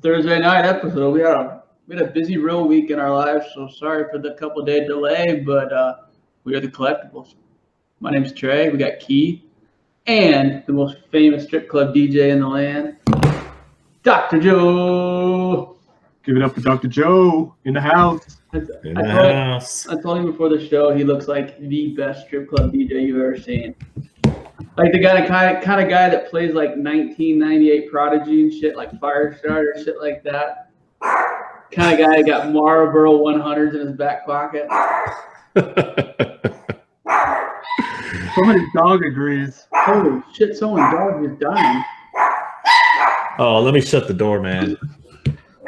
Thursday night episode. We had a busy real week in our lives, so sorry for the couple-day delay, but we are the Collectibles. My name's Trey. We got Key and the most famous strip club DJ in the land, Dr. Joe. Give it up for Dr. Joe in the house. I told him before the show he looks like the best strip club DJ you've ever seen. Like the kind of guy that plays like 1998 Prodigy and shit, like Firestarter, shit like that. Kind of guy that got Marlboro 100s in his back pocket. Somebody's dog agrees. Holy shit, someone's dog is dying. Oh, let me shut the door, man.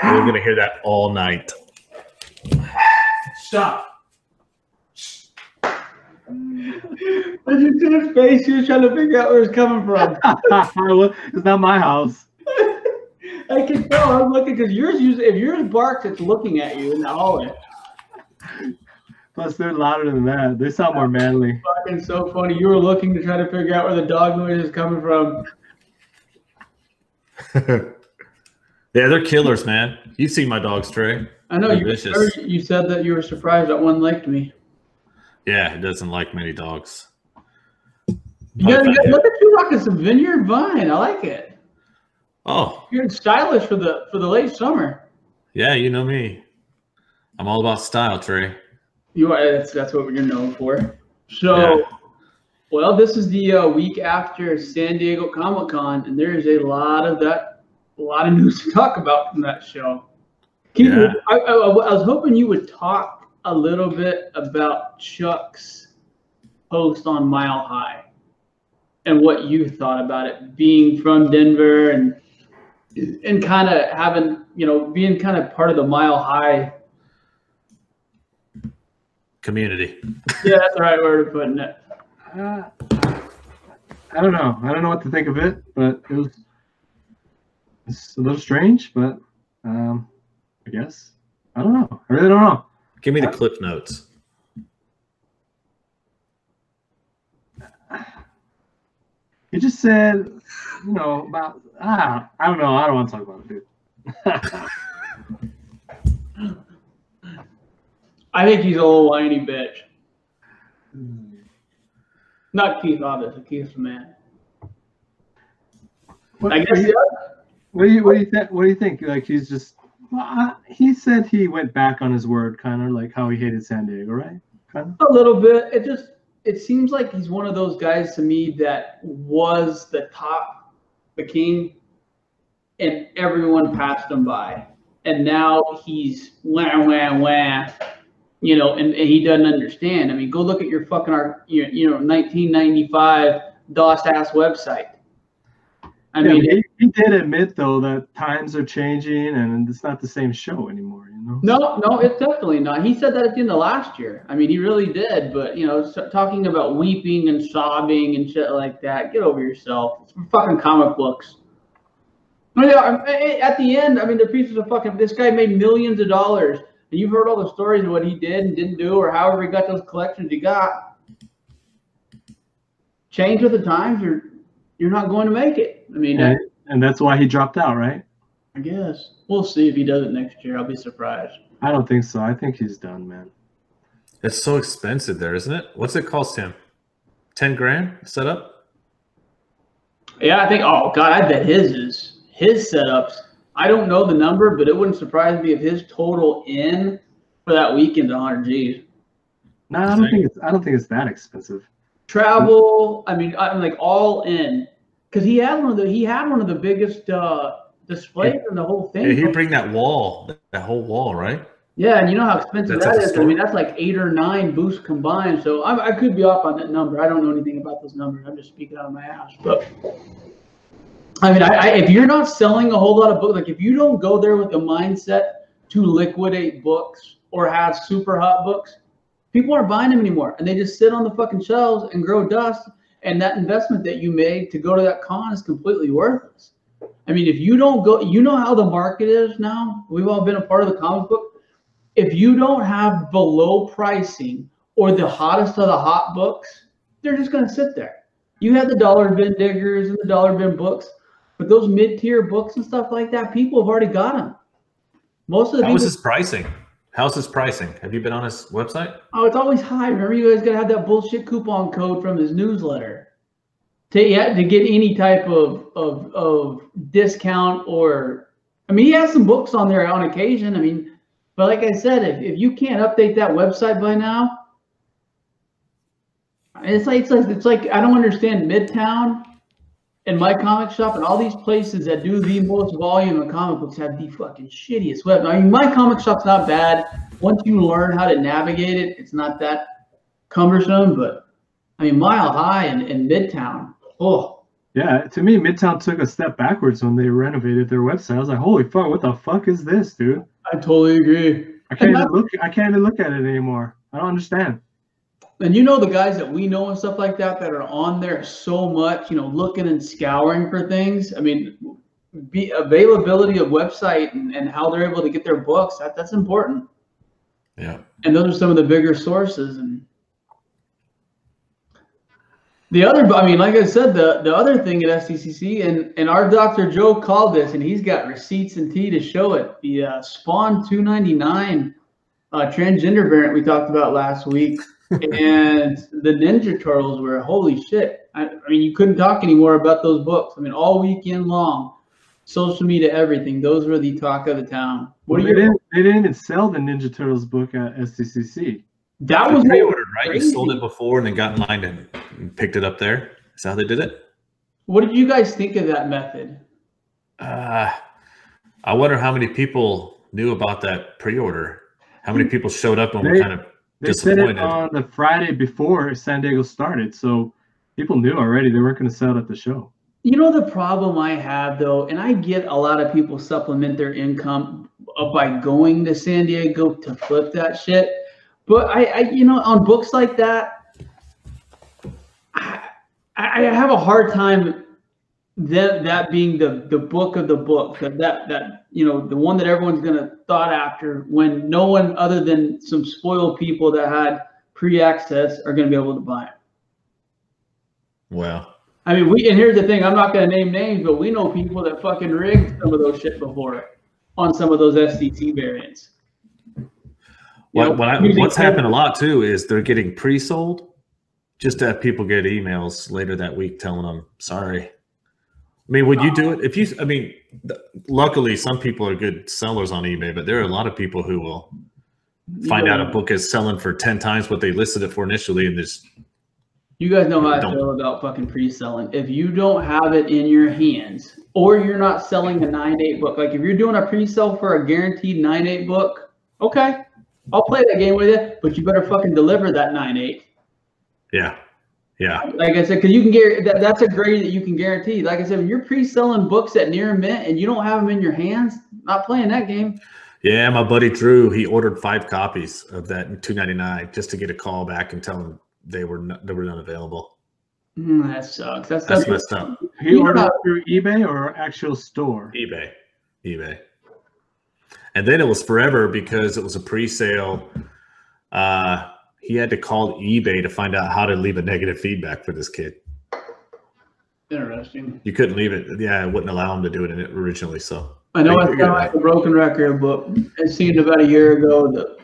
We're going to hear that all night. Stop. Did you see his face? He was trying to figure out where it's coming from. It's not my house. I can tell. I'm looking because if yours barks, it's looking at you in the hallway. Plus, they're louder than that. They sound more manly. Fucking so funny. You were looking to try to figure out where the dog noise is coming from. Yeah, they're killers, man. You've seen my dogs, Trey. I know. You said that you were surprised that one liked me. Yeah, it doesn't like many dogs. You got look at you rocking some Vineyard Vine. I like it. Oh, you're stylish for the late summer. Yeah, you know me. I'm all about style, Trey. You are. That's what you're known for. So, yeah. Well, this is the week after San Diego Comic-Con, and there is a lot of news to talk about from that show. Keith, yeah. I was hoping you would talk a little bit about Chuck's post on Mile High and what you thought about it, being from Denver and kind of having, being kind of part of the Mile High community. Yeah, that's the right word of putting it. I don't know. I don't know what to think of it, but it's a little strange, but I guess. I don't know. I really don't know. Give me the clip notes. He just said, about I don't know. I don't want to talk about it, dude. I think he's a little whiny bitch. Not Keith, obviously. Keith's the man. What do you think? Like he's just. Well, he said he went back on his word, kind of like how he hated San Diego, right? Kind of. A little bit. It seems like he's one of those guys to me that was the king, and everyone passed him by, and now he's wah, and he doesn't understand. I mean, go look at your fucking 1995 DOS-ass website. I mean, he did admit though that times are changing and it's not the same show anymore. No, it's definitely not. He said that at the end of last year. I mean, he really did. But talking about weeping and sobbing and shit like that, get over yourself. It's fucking comic books. At the end, I mean, the pieces of fucking. This guy made millions of dollars, and you've heard all the stories of what he did and didn't do, or however he got those collections he got. Change with the times, or you're not going to make it. I mean, and that's why he dropped out, right? I guess we'll see if he does it next year. I'll be surprised. I don't think so. I think he's done, man. It's so expensive there, isn't it? What's it cost him? 10 grand setup? Yeah, I think. Oh God, I bet his setups. I don't know the number, but it wouldn't surprise me if his total in for that weekend 100 G's. No, I don't think it's that expensive. Travel. I mean, I'm like all in. Because he had one of the biggest displays in the whole thing. Yeah, he'd bring that whole wall, right? Yeah, and you know how expensive that is. I mean, that's like 8 or 9 booths combined. So I could be off on that number. I don't know anything about those numbers. I'm just speaking out of my ass. But I mean, if you're not selling a whole lot of books, like if you don't go there with the mindset to liquidate books or have super hot books, people aren't buying them anymore, and they just sit on the fucking shelves and grow dust. And that investment that you made to go to that con is completely worthless. I mean, if you don't go, you know how the market is now. We've all been a part of the comic book. If you don't have below pricing or the hottest of the hot books, they're just going to sit there. You have the dollar bin diggers and the dollar bin books, but those mid-tier books and stuff like that, people have already got them. Most of the How's his pricing? How's his pricing? Have you been on his website? Oh, it's always high. Remember, you guys got to have that bullshit coupon code from his newsletter to get any type of discount or, I mean, he has some books on there on occasion. I mean, but like I said, if you can't update that website by now, it's like I don't understand Midtown and My Comic Shop and all these places that do the most volume of comic books have the fucking shittiest web. I mean, My Comic Shop's not bad. Once you learn how to navigate it, it's not that cumbersome. But I mean, Mile High and Midtown, oh. Yeah, to me, Midtown took a step backwards when they renovated their website. I was like, holy fuck, what the fuck is this, dude? I totally agree. I can't even look at it anymore. I don't understand. And you know the guys that we know and stuff like that are on there so much, you know, looking and scouring for things. I mean, availability of website and how they're able to get their books, that's important. Yeah. And those are some of the bigger sources. And the other, I mean, like I said, the other thing at SDCC, and our Dr. Joe called this, and he's got receipts and tea to show it. The Spawn 299 transgender variant we talked about last week. And the Ninja Turtles were, holy shit. I mean, you couldn't talk anymore about those books. I mean, all weekend long, social media, everything. Those were the talk of the town. They didn't even sell the Ninja Turtles book at SDCC. That was pre-ordered, right? You sold it before and then got in line and picked it up there. Is that how they did it? What did you guys think of that method? I wonder how many people knew about that pre-order. How many people showed up and were kind of They said it on the Friday before San Diego started, so people knew already they weren't going to sell it at the show. You know the problem I have, though, and I get a lot of people supplement their income by going to San Diego to flip that shit. But I you know, on books like that, I have a hard time that being the book of the book, that you know, the one that everyone's gonna thought after, when no one other than some spoiled people that had pre-access are gonna be able to buy it. Well, I mean, and here's the thing, I'm not gonna name names, but we know people that fucking rigged some of those shit before on some of those SDC variants. What's happened a lot too is they're getting pre-sold just to have people get emails later that week telling them, sorry. I mean, would you do it? If you, I mean, luckily some people are good sellers on eBay, but there are a lot of people who will find out a book is selling for 10 times what they listed it for initially, and just. You guys know how I feel about fucking pre-selling. If you don't have it in your hands, or you're not selling a 9/8 book, like if you're doing a pre-sell for a guaranteed 9/8 book, okay, I'll play that game with you, but you better fucking deliver that 9/8. Yeah. Yeah. Like I said, because you can get that's a grade that you can guarantee. Like I said, when you're pre-selling books at near mint and you don't have them in your hands, not playing that game. Yeah, my buddy Drew, he ordered 5 copies of that in $2.99 just to get a call back and tell him they were not available. That sucks. That's messed up. He ordered through eBay or actual store? eBay. And then it was forever because it was a pre-sale. He had to call eBay to find out how to leave a negative feedback for this kid. Interesting. You couldn't leave it. Yeah, it wouldn't allow him to do it originally. So I know it's kind of like a broken record, but it seemed about a year ago the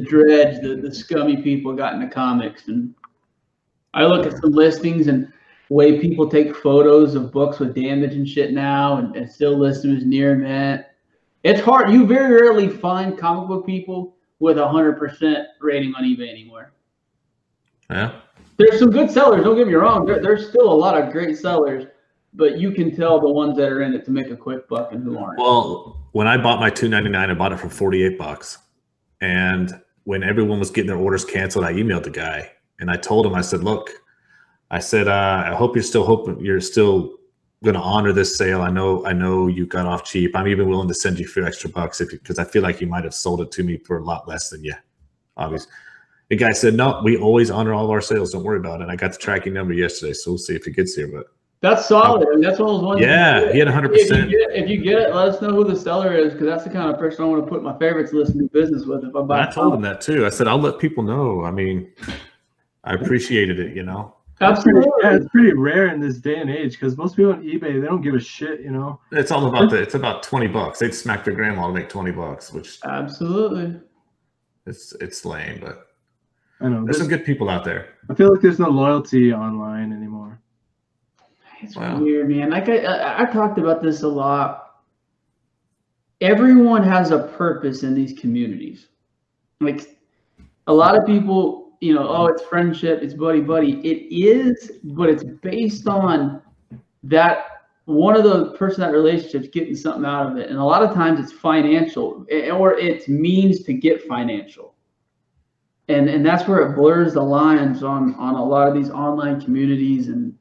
dredge, the scummy people got into comics, and I look at some listings and the way people take photos of books with damage and shit now, and still list them as near mint. It's hard. You very rarely find comic book people with 100% rating on eBay anymore. Yeah. There's some good sellers, don't get me wrong. There's still a lot of great sellers, but you can tell the ones that are in it to make a quick buck and who aren't. Well, when I bought my $2.99, I bought it for $48. And when everyone was getting their orders canceled, I emailed the guy and I told him, I said, look, I hope you're still going to honor this sale. I know you got off cheap. I'm even willing to send you a few extra bucks because I feel like you might have sold it to me for a lot less than you. Obviously. The guy said, no, we always honor all of our sales. Don't worry about it. I got the tracking number yesterday, so we'll see if it gets here. But That's solid. I mean, that's one of those ones. Yeah, he had 100%. If you get it, let us know who the seller is, because that's the kind of person I want to put my favorites list and do business with. If I buy, I told him that too. I said I'll let people know. I mean, I appreciated it. Absolutely. It's pretty rare in this day and age, because most people on eBay, they don't give a shit. It's all about it's about $20. They'd smack their grandma to make $20, which absolutely. It's lame, but I know there's some good people out there. I feel like there's no loyalty online anymore. It's weird, man. Like I talked about this a lot. Everyone has a purpose in these communities. Like a lot of people, oh, it's friendship, it's buddy. It is, but it's based on that one of the person that relationship's getting something out of it. And a lot of times it's financial, or it's means to get financial. And that's where it blurs the lines on a lot of these online communities and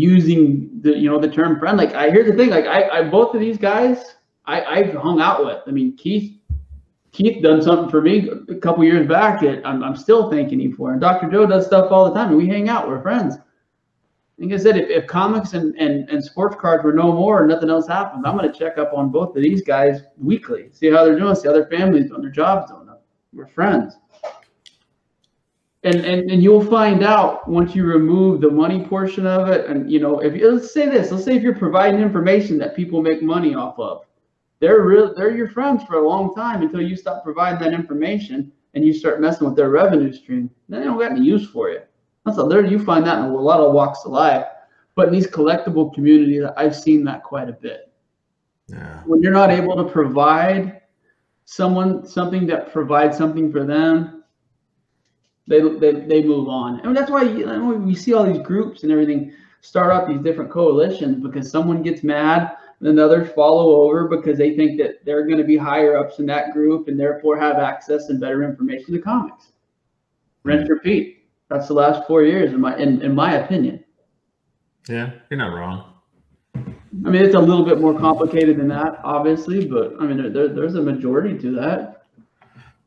using the term friend. Like here's the thing, like I both of these guys I've hung out with. I mean, Keith done something for me a couple years back that I'm still thanking him for. And Dr. Joe does stuff all the time, and we hang out. We're friends. Like I said, if comics and sports cards were no more and nothing else happens, I'm going to check up on both of these guys weekly, see how they're doing, see how their families doing, their jobs doing. We're friends. And you'll find out once you remove the money portion of it. And let's say if you're providing information that people make money off of, they're your friends for a long time until you stop providing that information and you start messing with their revenue stream. Then they don't got any use for you. You find that in a lot of walks of life. But in these collectible communities, I've seen that quite a bit. Yeah. When you're not able to provide something that provides something for them, they move on. And that's why we see all these groups and everything start up these different coalitions, because someone gets mad and then others follow over because they think that they're going to be higher ups in that group and therefore have access and better information to comics. Rinse, repeat. That's the last 4 years in my opinion. Yeah, you're not wrong. I mean, it's a little bit more complicated than that, obviously, but I mean, there's a majority to that.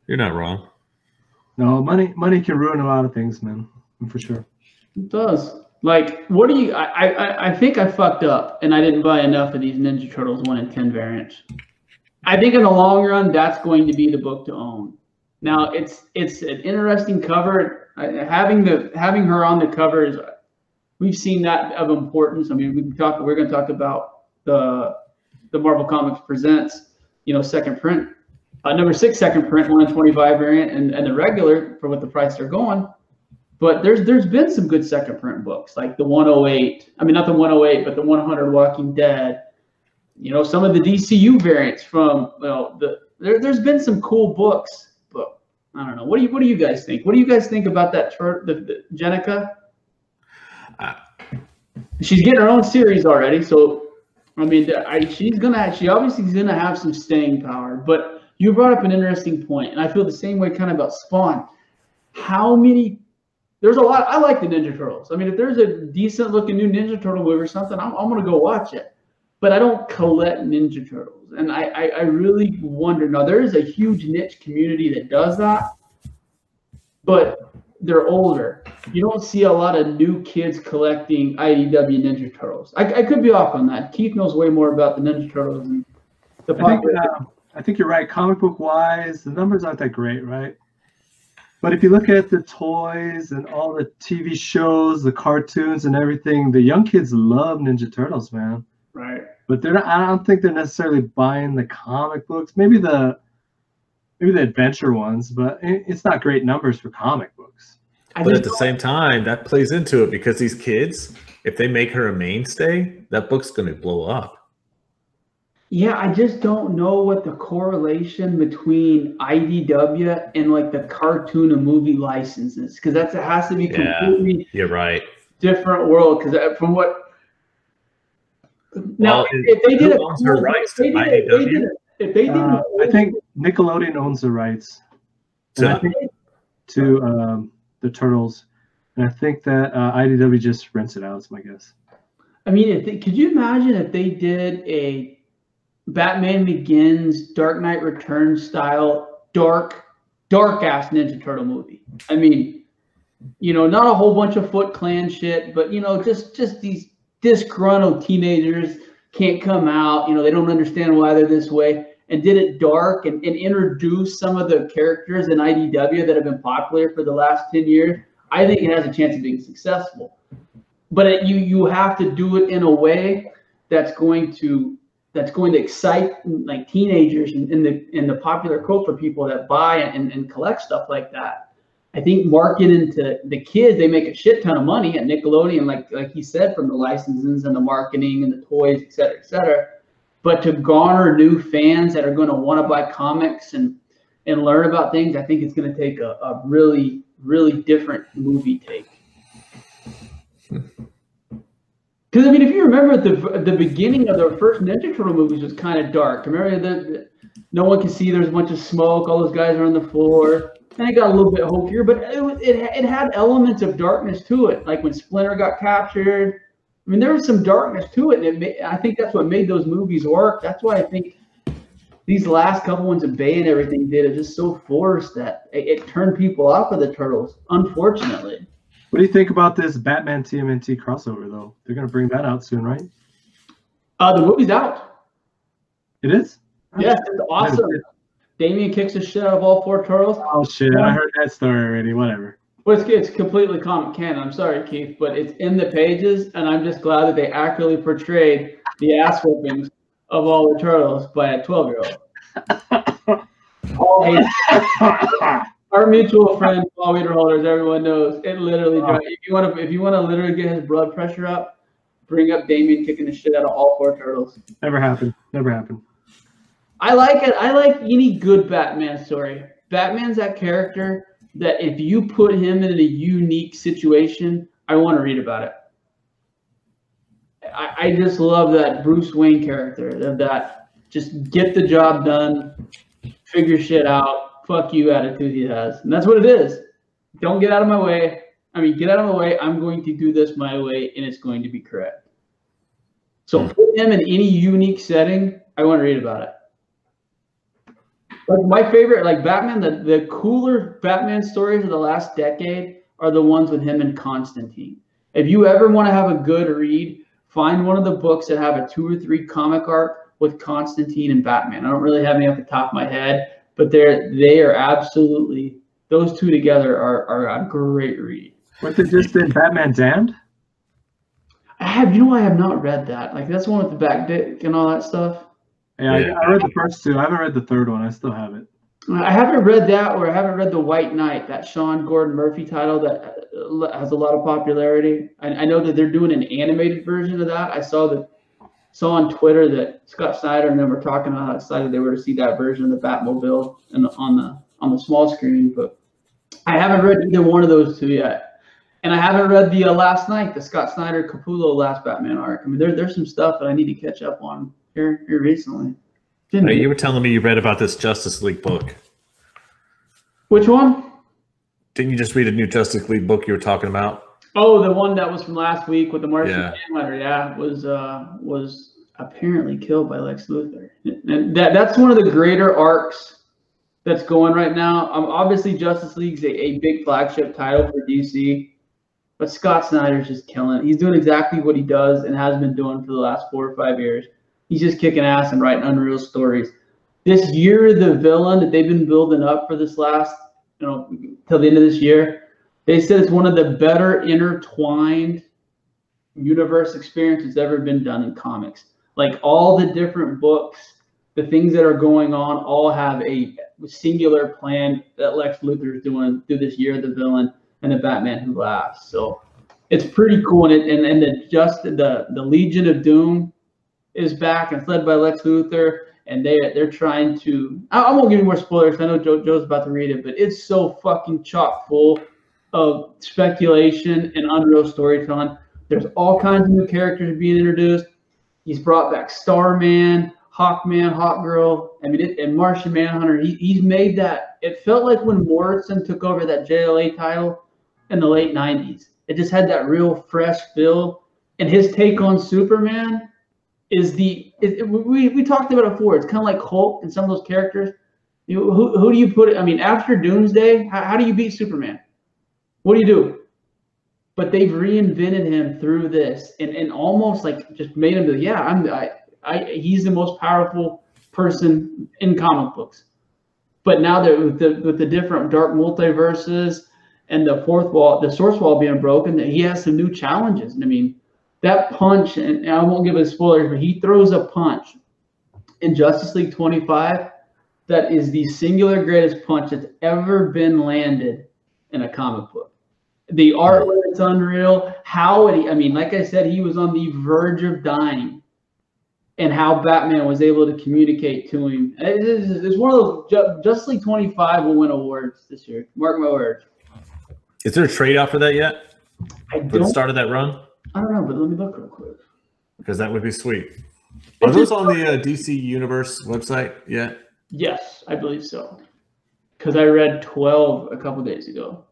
You're not wrong. No, money can ruin a lot of things, man, for sure. It does. Like, what do you? I think I fucked up, and I didn't buy enough of these Ninja Turtles 1 in 10 variants. I think in the long run, that's going to be the book to own. Now, it's an interesting cover. Having her on the cover is, we've seen that of importance. I mean, we're going to talk about the Marvel Comics Presents, second print. Number 6 second print 1 in 25 variant and the regular for what the price they're going. But there's been some good second print books, like the 108. I mean, not the 108, but the 100 Walking Dead. Some of the DCU variants from there's been some cool books. But I don't know. What do you guys think? What do you guys think about that the Jenica? She's getting her own series already, so I mean, she obviously is gonna have some staying power, but. You brought up an interesting point, and I feel the same way kind of about Spawn. There's a lot. I like the Ninja Turtles. I mean, if there's a decent looking new Ninja Turtle movie or something, I'm going to go watch it. But I don't collect Ninja Turtles. And I really wonder. Now, there is a huge niche community that does that, but they're older. You don't see a lot of new kids collecting IDW Ninja Turtles. I could be off on that. Keith knows way more about the Ninja Turtles and the I think you're right. Comic book wise, the numbers aren't that great, right? But if you look at the toys and all the TV shows, the cartoons and everything, the young kids love Ninja Turtles, man. Right. But I don't think they're necessarily buying the comic books. Maybe the adventure ones, but it's not great numbers for comic books. But at the same time, that plays into it, because these kids, if they make her a mainstay, that book's going to blow up. Yeah, I just don't know what the correlation between IDW and like the cartoon and movie licenses, because it has to be completely you're right, different world. Because from what now, if they did I think Nickelodeon owns the rights, and I think to the Turtles, and I think that IDW just rents it out. Is my guess. I mean, could you imagine if they did a Batman Begins, Dark Knight Returns style, dark ass Ninja Turtle movie? I mean, not a whole bunch of Foot Clan shit, but just these disgruntled teenagers can't come out. You know, they don't understand why they're this way, and did it dark and introduce some of the characters in IDW that have been popular for the last 10 years. I think it has a chance of being successful. But you have to do it in a way that's going to excite like teenagers in the popular culture, people that buy and collect stuff like that. I think marketing to the kids, they make a shit ton of money at Nickelodeon, like he said, from the licenses and the marketing and the toys, et cetera, et cetera. But to garner new fans that are going to want to buy comics and learn about things, I think it's going to take a really, really different movie take. Because, I mean, if you remember the beginning of the first Ninja Turtle movies was kind of dark. Remember, no one can see, there's a bunch of smoke, all those guys are on the floor. And it got a little bit hokier, but it had elements of darkness to it. Like when Splinter got captured, I mean, there was some darkness to it. And I think that's what made those movies work. That's why I think these last couple ones of Bay and everything did it just so forced that it turned people off of the Turtles, unfortunately. What do you think about this Batman TMNT crossover, though? They're going to bring that out soon, right? The movie's out. It is? Yes, it's awesome. Damian kicks the shit out of all 4 Turtles. Oh, shit. I heard that story already. Whatever. Well, it's completely comic canon. I'm sorry, Keith, but it's in the pages, and I'm just glad that they accurately portrayed the ass whoopings of all the Turtles by a 12-year-old. Our mutual friend, Paul Wiederholders, everyone knows it literally. If you want to literally get his blood pressure up, bring up Damian kicking the shit out of all 4 Turtles. Never happened. Never happened. I like it. I like any good Batman story. Batman's that character that if you put him in a unique situation, I want to read about it. I just love that Bruce Wayne character, that just get the job done, figure shit out, fuck you attitude he has. And that's what it is. Don't get out of my way. I mean, get out of my way. I'm going to do this my way, and it's going to be correct. So put him in any unique setting, I want to read about it. Like my favorite, like Batman, the cooler Batman stories of the last decade are the ones with him and Constantine. If you ever want to have a good read, find one of the books that have a 2 or 3 comic arc with Constantine and Batman. I don't really have any off the top of my head, but they are absolutely, those two together are a great read. What they just did, Batman Damned? I have not read that. Like that's the one with the back dick and all that stuff. Yeah, I read the first 2. I haven't read the 3rd one. I still have it. I haven't read that, or I haven't read The White Knight, that Sean Gordon Murphy title that has a lot of popularity. I know that they're doing an animated version of that. I saw on Twitter that Scott Snyder and them were talking about how excited they were to see that version of the Batmobile on the small screen. But I haven't read either one of those 2 yet. And I haven't read the Last Night, the Scott Snyder Capullo Last Batman arc. I mean, there's some stuff that I need to catch up on here recently. Hey, you were telling me you read about this Justice League book. Which one? Didn't you just read a new Justice League book you were talking about? Oh, the one that was from last week with the Martian Manhunter. Yeah, was apparently killed by Lex Luthor. And that's one of the greater arcs that's going right now. Obviously, Justice League's a big flagship title for DC, but Scott Snyder's just killing it. He's doing exactly what he does and has been doing for the last 4 or 5 years. He's just kicking ass and writing unreal stories. This year, the villain that they've been building up for this last, till the end of this year, they said it's one of the better intertwined universe experiences ever been done in comics. Like all the different books, the things that are going on, all have a singular plan that Lex Luthor is doing through this year, the villain and the Batman Who Laughs. So it's pretty cool. And the Legion of Doom is back and it's led by Lex Luthor, and they're trying to. I won't give you more spoilers. I know Joe's about to read it, but it's so fucking chock full of speculation and unreal storytelling. There's all kinds of new characters being introduced. He's brought back Starman, Hawkman, Hawkgirl. I mean, and Martian Manhunter. He's made that. It felt like when Morrison took over that JLA title in the late '90s. It just had that real fresh feel, and his take on Superman. We talked about it before. It's kind of like Hulk and some of those characters. Who do you put it? I mean, after Doomsday, how do you beat Superman? What do you do? but they've reinvented him through this and almost like just made him he's the most powerful person in comic books. But now that with the different dark multiverses and the source wall being broken, that he has some new challenges. And I mean, that punch, and I won't give it spoilers, but he throws a punch in Justice League 25 that is the singular greatest punch that's ever been landed in a comic book. The artwork is unreal. Like I said, he was on the verge of dying, and how Batman was able to communicate to him. It's one of those. Justice League 25 will win awards this year. Mark my words. Is there a trade out for that yet? For the start of that run? I don't know, but let me look real quick. Because that would be sweet. Are those on the DC Universe website yet? Yes, I believe so. Because I read 12 a couple days ago.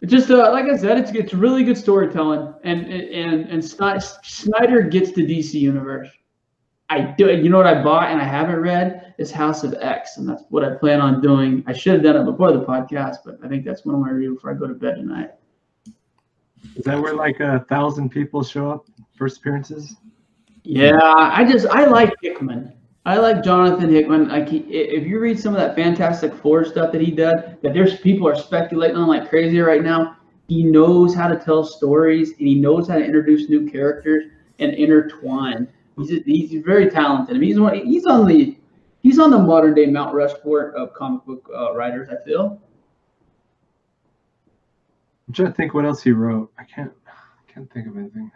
It's just like I said, it's really good storytelling, and Snyder gets the DC Universe. You know what I bought and I haven't read is House of X, and that's what I plan on doing. I should have done it before the podcast, but I think that's one of my read before I go to bed tonight. Is that where like 1,000 people show up first appearances? Yeah, I like Hickman. I like Jonathan Hickman. If you read some of that Fantastic Four stuff that he did, that there's people are speculating on like crazy right now. He knows how to tell stories, and he knows how to introduce new characters and intertwine. He's very talented. I mean, he's on the modern day Mount Rushmore of comic book writers, I feel. I'm trying to think what else he wrote. I can't think of anything.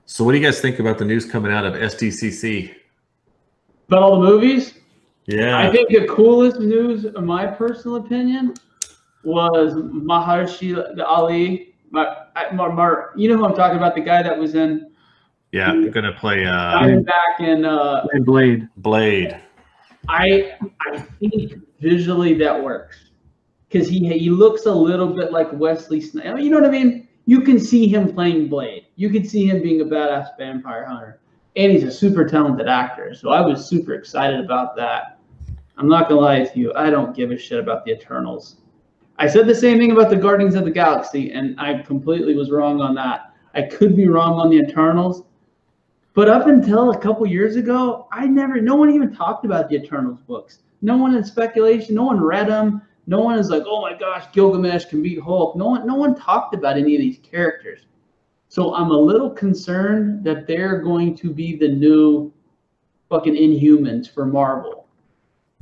So what do you guys think about the news coming out of SDCC? About all the movies? Yeah. I think the coolest news, in my personal opinion, was Mahershala Ali. You know who I'm talking about? The guy that was in. Yeah, I'm gonna play. Back in Blade. I think visually that works because he looks a little bit like Wesley Snipes. You know what I mean? You can see him playing Blade. You can see him being a badass vampire hunter, and he's a super talented actor. So I was super excited about that. I'm not gonna lie to you. I don't give a shit about the Eternals. I said the same thing about the Guardians of the Galaxy, and I completely was wrong on that. I could be wrong on the Eternals. But up until a couple years ago, no one even talked about the Eternals books. No one in speculation, no one read them. No one is like, oh my gosh, Gilgamesh can beat Hulk. No one talked about any of these characters. So I'm a little concerned that they're going to be the new fucking Inhumans for Marvel.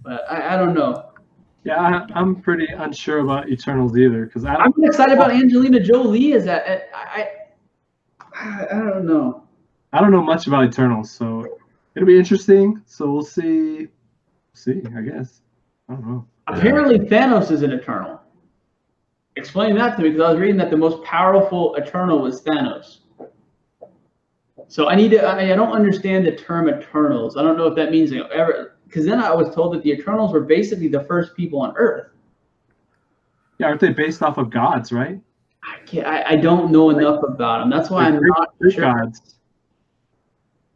But I don't know. Yeah, I'm pretty unsure about Eternals either because I'm excited about Angelina Jolie. I don't know. I don't know much about Eternals, so it'll be interesting. So we'll see. I guess. I don't know. Apparently, Thanos is an Eternal. Explain that to me, because I was reading that the most powerful Eternal was Thanos. So I don't understand the term Eternals. I don't know if that means ever. Because then I was told that the Eternals were basically the first people on Earth. Yeah, aren't they based off of gods, right? I don't know enough about them. That's why I'm not sure. Gods.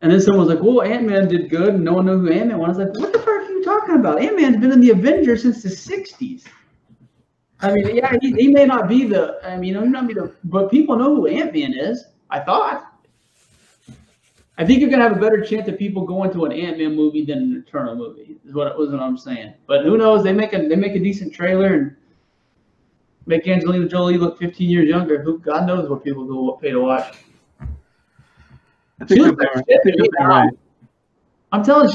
And then someone was like, well, Ant-Man did good, and no one knew who Ant-Man was. I was like, what the fuck are you talking about? Ant-Man's been in the Avengers since the 60s. I mean, yeah, he may not be but people know who Ant-Man is, I thought. I think you're going to have a better chance of people going to an Ant-Man movie than an Eternal movie, is what I'm saying. But who knows? They make a decent trailer and make Angelina Jolie look 15 years younger. God knows what people will pay to watch. She looks like shit now. I'm telling you,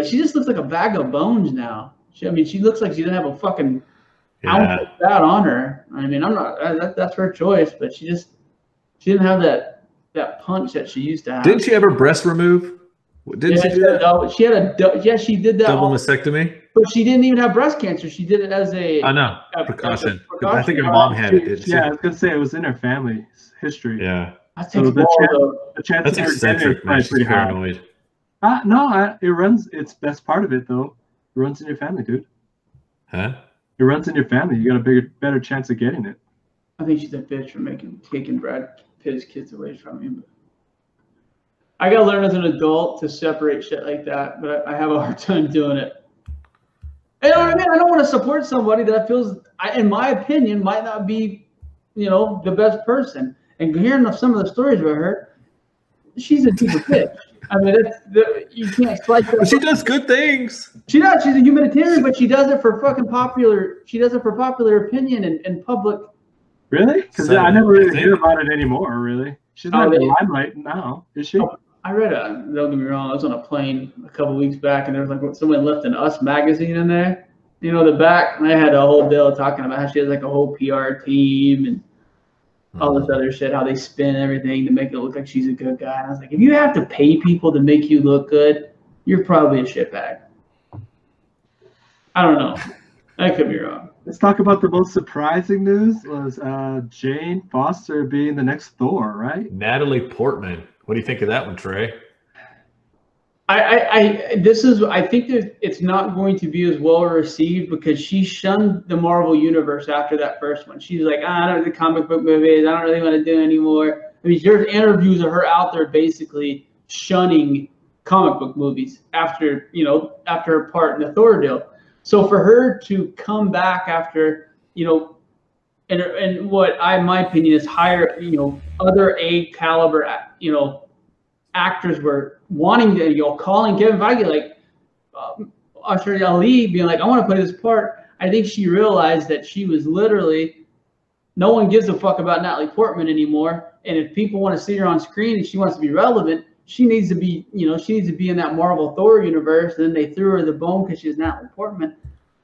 she just looks like a bag of bones now. She looks like she didn't have a fucking ounce of fat on her. I mean, I'm not. That's her choice, but she didn't have that punch that she used to have. Didn't she have her breast removed? Didn't she do that? She did that. Double mastectomy. But she didn't even have breast cancer. She did it as a. I know. Precaution. I think her mom had it. Yeah, I was gonna say it was in her family's history. Yeah. So the chance that's eccentric, man. She's paranoid. No, it runs. It's best part of it though. It runs in your family, dude. Huh? It runs in your family. You got a better chance of getting it. I think she's a bitch for taking Brad Pitt's kids away from him. I gotta learn as an adult to separate shit like that, but I have a hard time doing it. You know what I mean? I don't want to support somebody that feels, in my opinion, might not be, the best person. And hearing some of the stories about her, she's a piece of bitch. I mean, you can't slice that. But she does good things. She does. She's a humanitarian, but she does it for fucking popular. She does it for popular opinion and public. Really? Because I never really hear about it anymore. Really, she's not in the limelight now, is she? I read it. Don't get me wrong. I was on a plane a couple weeks back, and there was like someone left an Us magazine in there. The back, and I had a whole deal talking about how she has like a whole PR team and all this other shit, how they spin everything to make it look like she's a good guy. And I was like, if you have to pay people to make you look good, you're probably a shitbag. I don't know. I could be wrong. Let's talk about the most surprising news was Jane Foster being the next Thor, right? Natalie Portman. What do you think of that one, Trey? I think that it's not going to be as well received because she shunned the Marvel universe after that first one. She's like, I don't know the comic book movies. I don't really want to do it anymore. I mean, there's interviews of her out there basically shunning comic book movies after her part in the Thor deal. So for her to come back after, and what my opinion is higher, other A caliber, actors were wanting to, calling Kevin Feige, like Usher Ali being like, I want to play this part. I think she realized that she was literally, no one gives a fuck about Natalie Portman anymore. And if people want to see her on screen and she wants to be relevant, she needs to be, in that Marvel Thor universe. And then they threw her the bone because she's Natalie Portman.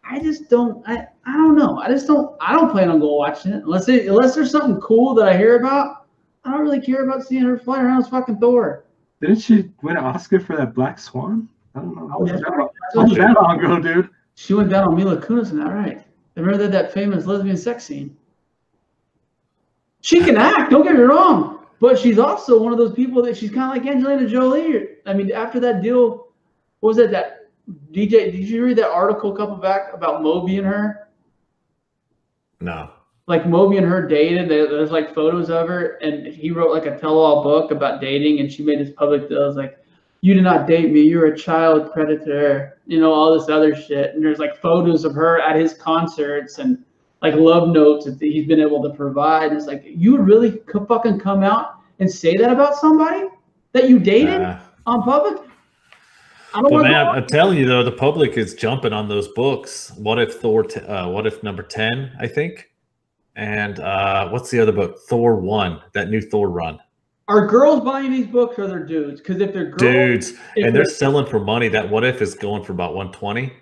I don't know. I don't plan on going watching it unless there's something cool that I hear about. I don't really care about seeing her fly around as fucking Thor. Didn't she win an Oscar for that Black Swan? I don't know. That long ago, dude. She went down on Mila Kunis in that, right? Remember that famous lesbian sex scene? She can act, don't get me wrong, but she's also one of those people that she's kind of like Angelina Jolie. I mean, after that deal, what was it, that DJ? Did you read that article a couple back about Moby and her? No. Like Moby and her dated. There's like photos of her, and he wrote like a tell-all book about dating, and she made this public deal. It was like, you did not date me. You're a child predator. All this other shit. And there's like photos of her at his concerts and like love notes that he's been able to provide. And it's like, you would really fucking come out and say that about somebody that you dated on public? I'm telling you though, the public is jumping on those books. What if what if number 10, I think? And what's the other book? Thor 1, that new Thor run. Are girls buying these books or they're dudes? Because if they're girls, dudes, and they're selling for money. That What If is going for about 120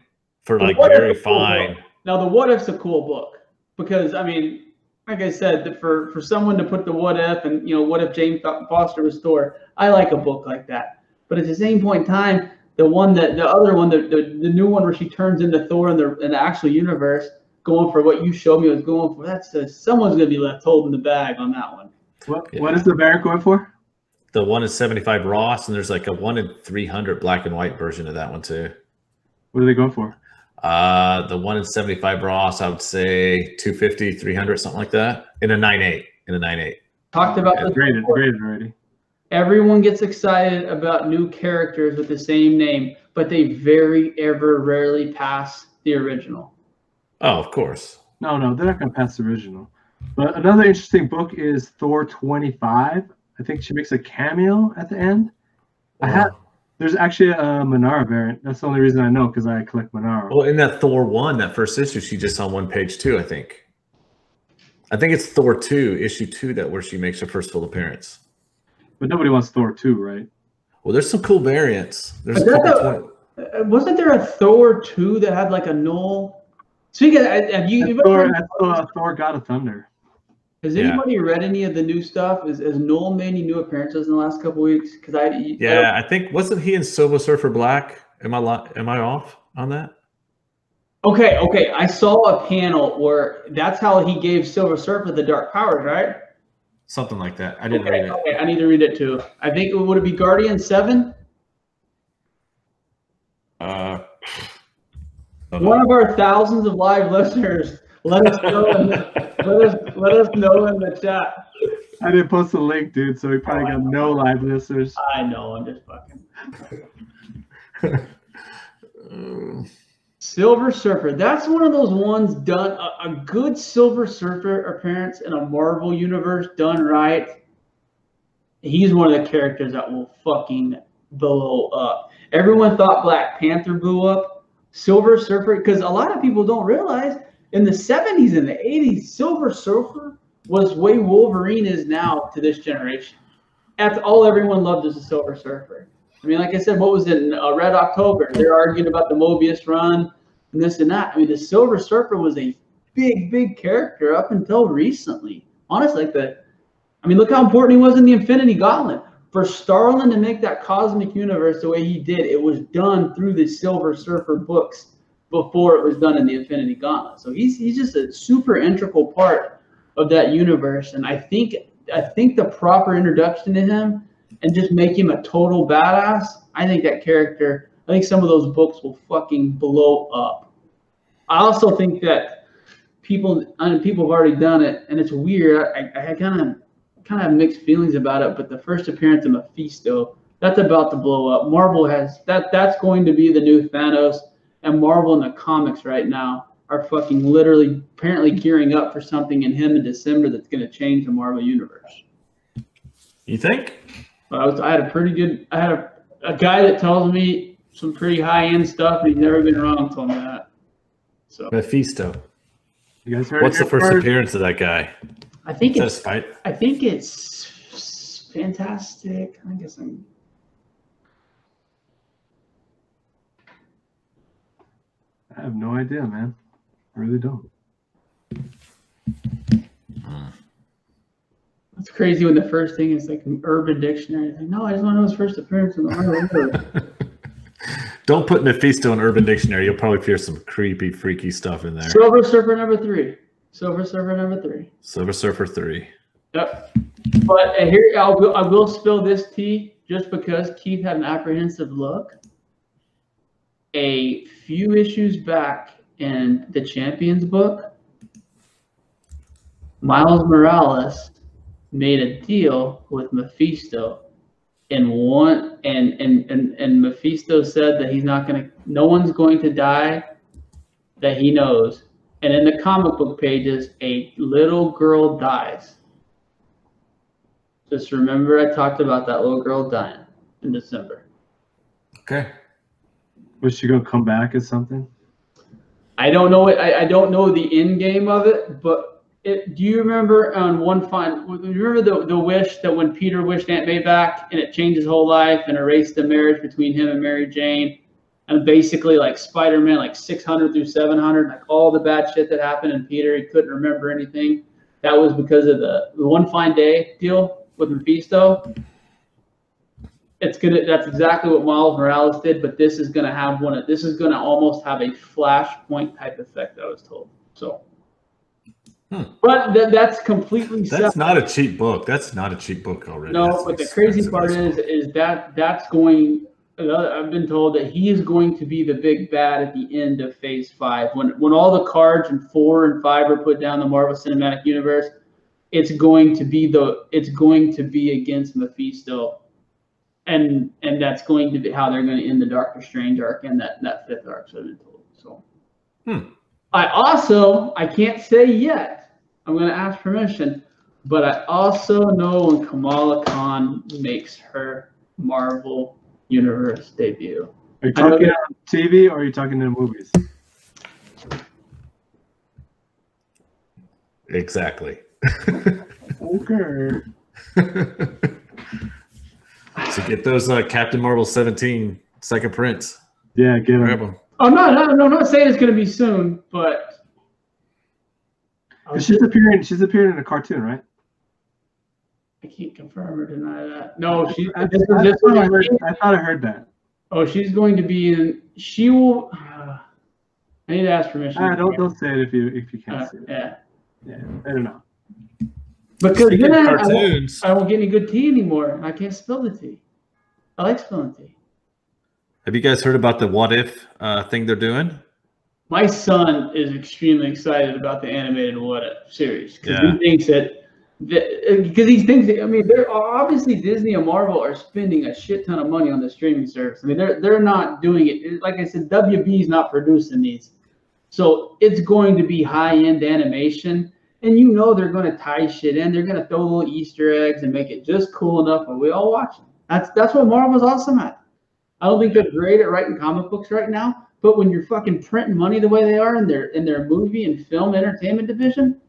for like very fine. Now the What If's a cool book because I mean, like I said, for someone to put the What If and what if Jane Foster was Thor, I like a book like that. But at the same point in time, the new one where she turns into Thor in the actual universe, going for what you showed me was going for. Someone's gonna be left holding the bag on that one. What is the variant going for? The 1 in 75 Ross, and there's like a 1 in 300 black and white version of that one too. What are they going for? The 1 in 75 Ross, I would say 250, 300, something like that. In a 9.8. Talked about this graded already. Everyone gets excited about new characters with the same name, but they very rarely pass the original. Oh, of course. No, they're not going to pass the original. But another interesting book is Thor 25. I think she makes a cameo at the end. Wow. There's actually a Manara variant. That's the only reason I know because I collect Manara. Well, in that Thor 1, that first issue, she just on one page too, I think. I think it's Thor 2, issue 2, where she makes her first full appearance. But nobody wants Thor 2, right? Well, there's some cool variants. There's wasn't there a Thor 2 that had like a null? Speaking of, Thor God of Thunder. Has anybody read any of the new stuff? Has Noel made any new appearances in the last couple weeks? I think wasn't he in Silver Surfer Black? Am I off on that? Okay. I saw a panel where that's how he gave Silver Surfer the dark powers, right? Something like that. I didn't read it. Okay, I need to read it too. I think would it be Guardian 7? One of our thousands of live listeners, let us know in the chat. I didn't post the link, dude, so we probably got no live listeners. I know, I'm just fucking. Silver Surfer. That's one of those ones done. A good Silver Surfer appearance in a Marvel universe done right. He's one of the characters that will fucking blow up. Everyone thought Black Panther blew up. Silver Surfer, because a lot of people don't realize in the 70s and the 80s, Silver Surfer was way Wolverine is now to this generation. That's all everyone loved is the Silver Surfer. I mean, like I said, what was it in Red October? They're arguing about the Mobius run and this and that. I mean, the Silver Surfer was a big character up until recently. Honestly, look how important he was in the Infinity Gauntlet. For Starlin to make that cosmic universe the way he did, it was done through the Silver Surfer books before it was done in the Infinity Gauntlet. So he's just a super integral part of that universe. And I think the proper introduction to him and just make him a total badass, I think some of those books will fucking blow up. I also think that people have already done it, and it's weird. I kind of have mixed feelings about it, but the first appearance of Mephisto, that's about to blow up. Marvel has that's going to be the new Thanos, and Marvel in the comics right now are fucking literally apparently gearing up for something in him in December that's going to change the Marvel universe. You think? I had a guy that tells me some pretty high-end stuff, and he's never been wrong told me that. So Mephisto. You guys heard What's the first appearance of that guy? I think it's fantastic. I guess I have no idea, man. I really don't. It's crazy when the first thing is like an Urban Dictionary. It's like, no, I just want to know his first appearance in the Marvel. Don't put Mephisto in Urban Dictionary. You'll probably hear some creepy, freaky stuff in there. Silver Surfer number 3. Silver Surfer number 3. Silver Surfer 3. Yep. But here I will spill this tea just because Keith had an apprehensive look. A few issues back in the Champions book, Miles Morales made a deal with Mephisto, and Mephisto said that no one's going to die that he knows. And in the comic book pages, a little girl dies. Just remember I talked about that little girl dying in December. Okay. Was she gonna come back as something? I don't know it. I don't know the end game of it, but do you remember on remember the wish that when Peter wished Aunt May back and it changed his whole life and erased the marriage between him and Mary Jane? And basically, like Spider-Man, like 600 through 700, like all the bad shit that happened in Peter, he couldn't remember anything. That was because of the One Fine Day deal with Mephisto. That's exactly what Miles Morales did, but this is gonna almost have a Flashpoint type effect, I was told. So, but that's completely separate. That's not a cheap book. That's not a cheap book already. No, but the crazy part is that's going. I've been told that he is going to be the big bad at the end of Phase 5. When all the cards in 4 and 5 are put down the Marvel Cinematic Universe, it's going to be against Mephisto, and that's going to be how they're going to end the Doctor Strange arc and that 5th arc. So I've been told. So I can't say yet. I'm going to ask permission, but I also know when Kamala Khan makes her Marvel Universe debut. Are you talking on TV or are you talking in the movies? Exactly. Okay. So get those Captain Marvel 17 second prints. Yeah, get them. Grab them. Oh no, I'm not saying it's going to be soon, but she's appearing in a cartoon, right? I can't confirm or deny that. No, I thought I heard that. Oh, she's going to be in. She will. I need to ask permission. Don't say it if you can't say it. Yeah, I don't know. Because then I won't get any good tea anymore. I can't spill the tea. I like spilling tea. Have you guys heard about the What If thing they're doing? My son is extremely excited about the animated What If series because he thinks that Because these things, I mean, they're obviously Disney and Marvel are spending a shit ton of money on the streaming service. I mean, they're not doing it. Like I said, WB is not producing these, so it's going to be high end animation, and you know they're going to tie shit in. They're going to throw little Easter eggs and make it just cool enough where we all watch them. That's what Marvel's awesome at. I don't think they're great at writing comic books right now, but when you're fucking printing money the way they are in their movie and film entertainment division,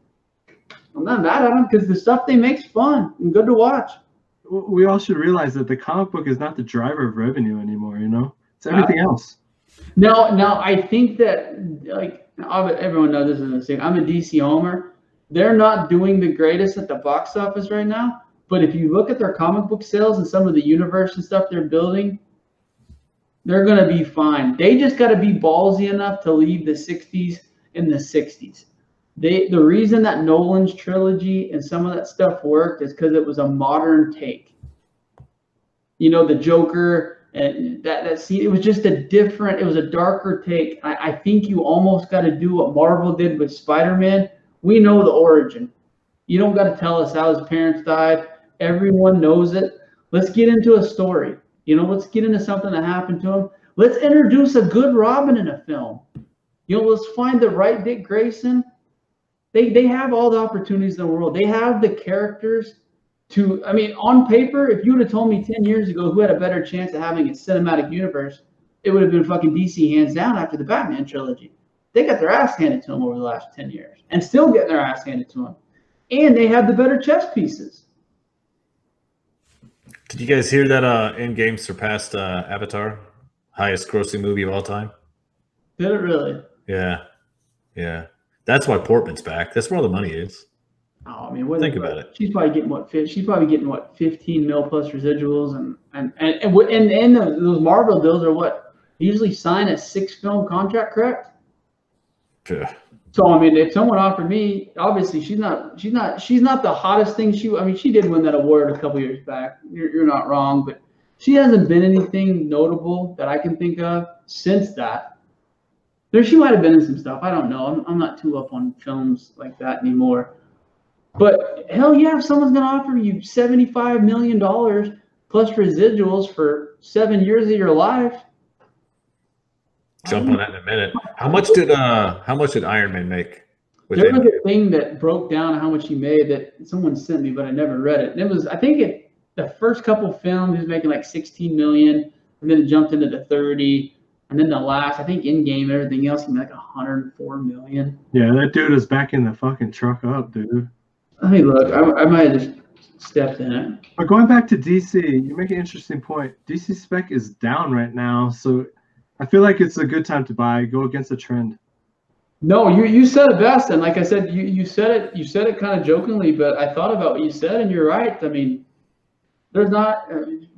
I'm not mad at them because the stuff they make's fun and good to watch. We all should realize that the comic book is not the driver of revenue anymore. You know, it's everything else. Now I think that like everyone knows this isn't the same. I'm a DC homer. They're not doing the greatest at the box office right now, but if you look at their comic book sales and some of the universe and stuff they're building, they're gonna be fine. They just got to be ballsy enough to leave the '60s in the '60s. The reason that Nolan's trilogy and some of that stuff worked is because it was a modern take. You know, the Joker and that scene, it was just it was a darker take. I think you almost got to do what Marvel did with Spider-Man. We know the origin. You don't got to tell us how his parents died. Everyone knows it. Let's get into a story. You know, let's get into something that happened to him. Let's introduce a good Robin in a film. You know, let's find the right Dick Grayson. They have all the opportunities in the world. They have the characters to, I mean, on paper, if you would have told me 10 years ago who had a better chance of having a cinematic universe, it would have been fucking DC hands down after the Batman trilogy. They got their ass handed to them over the last 10 years and still getting their ass handed to them. And they have the better chess pieces. Did you guys hear that Endgame surpassed Avatar? Highest grossing movie of all time? Did it really? Yeah. Yeah. That's why Portman's back. That's where all the money is. Oh, I mean, think about it. She's probably getting what? She's probably getting what? 15 mil plus residuals, and those Marvel deals are what? Usually sign a 6-film contract, correct? Yeah. So I mean, if someone offered me, obviously she's not the hottest thing. She did win that award a couple years back. You're not wrong, but she hasn't been anything notable that I can think of since that. She might have been in some stuff. I don't know. I'm not too up on films like that anymore. But hell yeah, if someone's going to offer you $75 million plus residuals for 7 years of your life. Jump on that in a minute. How much did Iron Man make? There was a thing that broke down how much he made that someone sent me, but I never read it. And it was, I think the first couple films he was making like 16 million, and then it jumped into the 30. And then the last, I think in-game, everything else, he made like 104 million. Yeah, that dude is backing the fucking truck up, dude. I mean, look, I might have just stepped in it. But going back to DC, you make an interesting point. DC spec is down right now, so I feel like it's a good time to buy. Go against the trend. No, you said it best, and like I said, you said it kind of jokingly, but I thought about what you said, and you're right. I mean, there's not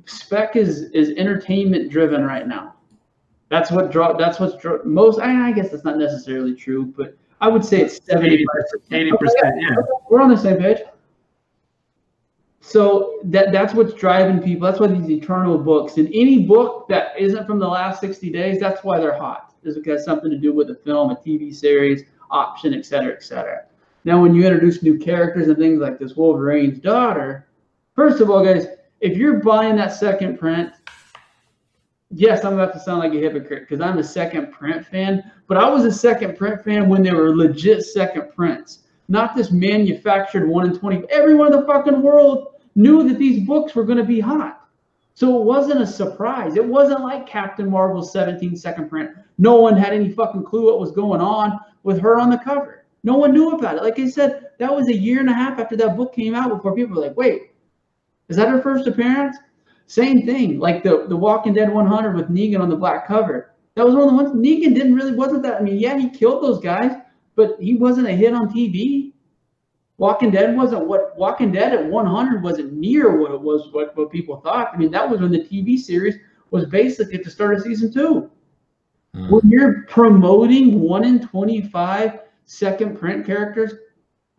spec is entertainment driven right now. That's what's most. I guess that's not necessarily true, but I would say it's 70%. 80%. Yeah, we're on the same page. So that's what's driving people. That's why these eternal books, and any book that isn't from the last 60 days, that's why they're hot. Is it has something to do with a film, a TV series, option, et cetera, et cetera. Now, when you introduce new characters and things like this Wolverine's daughter, first of all, guys, if you're buying that second print, yes, I'm about to sound like a hypocrite because I'm a second print fan, but I was a second print fan when they were legit second prints, not this manufactured 1 in 20. Everyone in the fucking world knew that these books were going to be hot. So it wasn't a surprise. It wasn't like Captain Marvel's 17 second print. No one had any fucking clue what was going on with her on the cover. No one knew about it. Like I said, that was 1.5 years after that book came out before people were like, wait, is that her first appearance? Same thing, like the Walking Dead 100 with Negan on the black cover. That was one of the ones. Negan wasn't that. I mean, yeah, he killed those guys, but he wasn't a hit on TV. Walking Dead at 100 wasn't near what it was, what people thought. I mean, that was when the TV series was basically at the start of season 2. When you're promoting 1 in 25 second print characters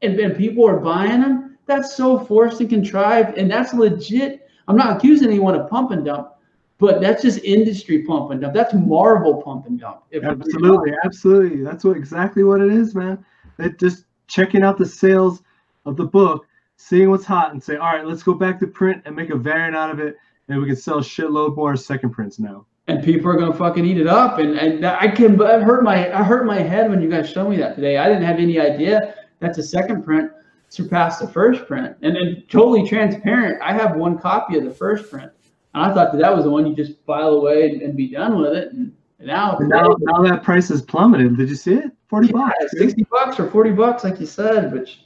and people are buying them, that's so forced and contrived, and that's legit. I'm not accusing anyone of pump and dump, but that's just industry pump and dump. That's Marvel pump and dump. Absolutely. That's exactly what it is, man. They're just checking out the sales of the book seeing what's hot and say, all right, let's go back to print and make a variant out of it, and we can sell shitload more second prints now. And people are gonna fucking eat it up. And I hurt my head when you guys showed me that today. I didn't have any idea that the second print surpassed the first print. And totally transparent, I have one copy of the first print, and I thought that was the one you just file away and be done with it. And now that price has plummeted. Did you see it? $40, $60 or $40, like you said, which.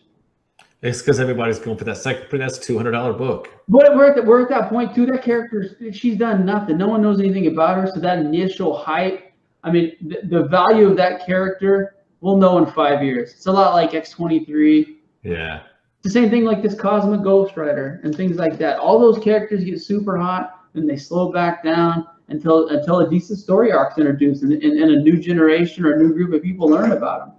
It's because everybody's going for that second print. That's a $200 book. But we're at that point too. That character, she's done nothing. No one knows anything about her. So that initial hype, I mean, the value of that character, we'll know in 5 years. It's a lot like X-23. Yeah. It's the same thing like this Cosmic Ghost Rider and things like that. All those characters get super hot and they slow back down until a decent story arc's introduced and a new generation or a new group of people learn about them.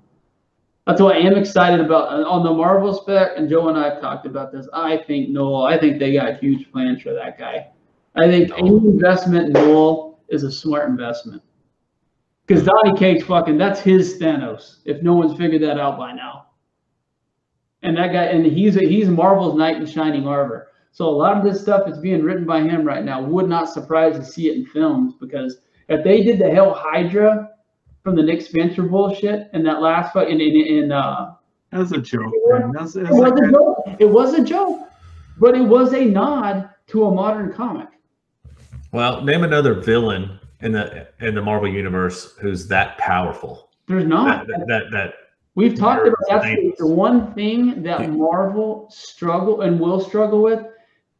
That's what I am excited about on the Marvel spec, and Joe and I have talked about this. I think they got huge plans for that guy. I think any investment in Noel is a smart investment. Because Donny Cates that's his Thanos, if no one's figured that out by now. And that guy, and he's Marvel's knight in shining armor. So a lot of this stuff is being written by him right now. Would not surprise to see it in films, because if they did the Hell Hydra from the Nick Spencer bullshit and that last fight that was a joke. It was a joke, but it was a nod to a modern comic. Well, name another villain in the Marvel universe who's that powerful. There's not. That we've talked about. That's the one thing that Marvel will struggle with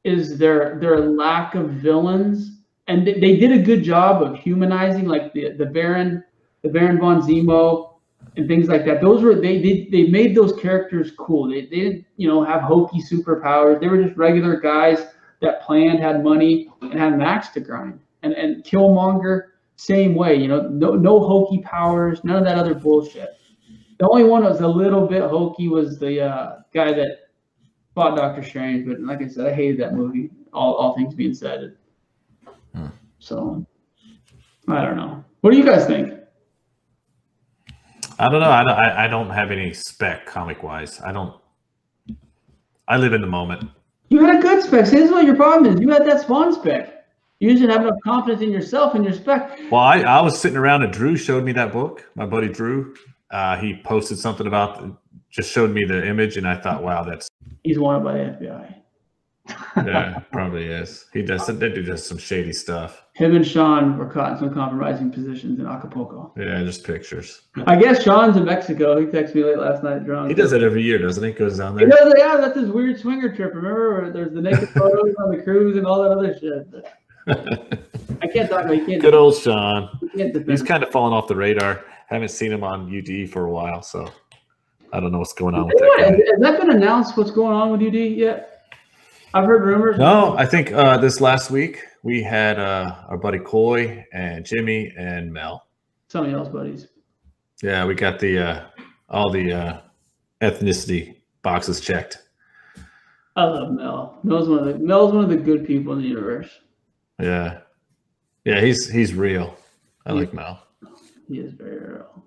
is their lack of villains, and they did a good job of humanizing, like the Baron von Zemo and things like that. Those were they made those characters cool. They didn't have hokey superpowers. They were just regular guys that planned, had money, and had an axe to grind. And Killmonger, same way. No hokey powers, none of that other bullshit. The only one that was a little bit hokey was the guy that fought Doctor Strange. But like I said, I hated that movie. All things being said. So I don't know. What do you guys think? I don't know. I don't have any spec comic wise. I live in the moment. You had a good spec. See, this is what your problem is. You had that Spawn spec. You just didn't have enough confidence in yourself and your spec. Well, I was sitting around and Drew showed me that book. My buddy Drew, he posted something just showed me the image, and I thought, wow, he's wanted by the FBI. Yeah, probably is. They do just some shady stuff. Him and Sean were caught in some compromising positions in Acapulco. Yeah, just pictures. I guess Sean's in Mexico. He texted me late last night drunk. He does that every year, doesn't he? Goes down there. Yeah, that's his weird swinger trip. Remember, where there's the naked photos on the cruise and all that other shit. I can't talk about. Good old Sean. He's kind of fallen off the radar. Haven't seen him on UD for a while, so I don't know what's going on with that guy. Has that been announced? What's going on with UD yet? I've heard rumors. No, I think this last week we had our buddy Coy and Jimmy and Mel. Some of y'all's buddies. Yeah, we got all the ethnicity boxes checked. I love Mel. Mel's one of the good people in the universe. Yeah, he's real. I like Mel. He is very real.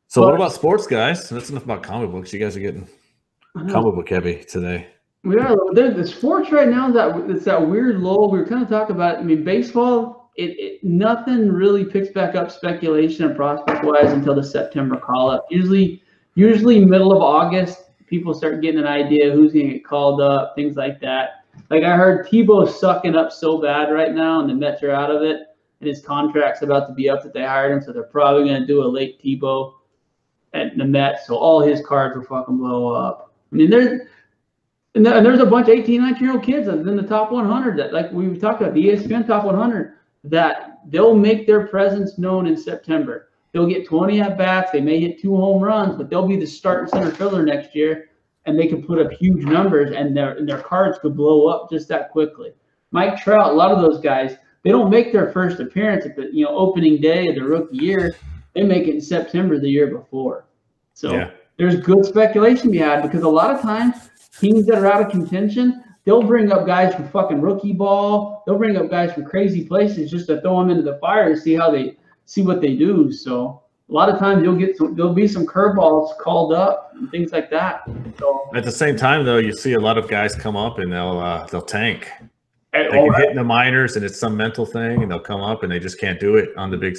So what about sports, guys? That's enough about comic books. You guys are getting comic book heavy today. We are. The sports right now it's that weird lull. We were kind of talking about. I mean, baseball. Nothing really picks back up speculation and prospect wise until the September call up. Usually middle of August, people start getting an idea who's going to get called up, things like that. Like I heard Tebow's sucking up so bad right now, and the Mets are out of it, and his contract's about to be up that they hired him, so they're probably going to do a late Tebow at the Mets, so all his cards will fucking blow up. I mean, there's a bunch of 18, 19-year-old kids in the top 100 that, like we talked about, the ESPN top 100, that they'll make their presence known in September. They'll get 20 at-bats. They may hit 2 home runs, but they'll be the starting center fielder next year, and they can put up huge numbers, and their cards could blow up just that quickly. Mike Trout, a lot of those guys, they don't make their first appearance at the opening day of the rookie year. They make it in September the year before. So There's good speculation to be had, because a lot of times teams that are out of contention, they'll bring up guys from fucking rookie ball. They'll bring up guys from crazy places just to throw them into the fire to see what they do. So a lot of times there'll be some curveballs called up and things like that. So at the same time, though, you see a lot of guys come up and they'll tank. They all can right. hit in the minors, and it's some mental thing, and they'll come up and they just can't do it on the big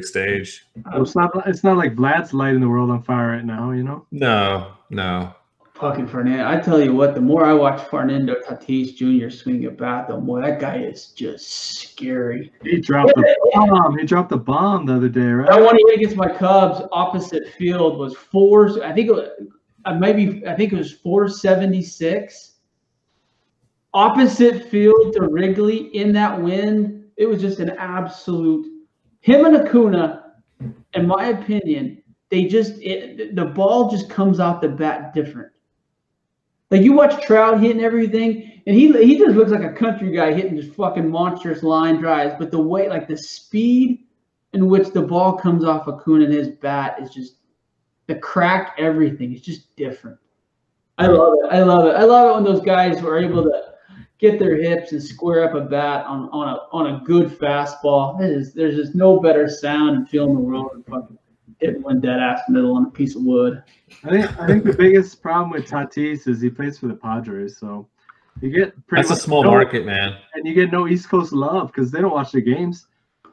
stage. Well, it's not like Vlad's lighting the world on fire right now, you know. No. Fucking Fernando. I tell you what, the more I watch Fernando Tatis Jr. swing a bat, the more that guy is just scary. He dropped the bomb. He dropped the bomb the other day, right? That one he hit against my Cubs, opposite field, was I think it was 476. Opposite field to Wrigley in that wind. It was just an absolute. Him and Acuna, in my opinion, the ball just comes off the bat different. Like you watch Trout hitting everything, and he just looks like a country guy hitting just fucking monstrous line drives. But the way, like the speed in which the ball comes off Acuna and his bat is just the crack. Everything is just different. I love it. I love it when those guys are able to get their hips and square up a bat on a good fastball. There's just no better sound and feel in the world than fucking hitting one dead ass middle on a piece of wood. I think the biggest problem with Tatis is he plays for the Padres, so you get that's a small market, man, and you get no East Coast love because they don't watch the games.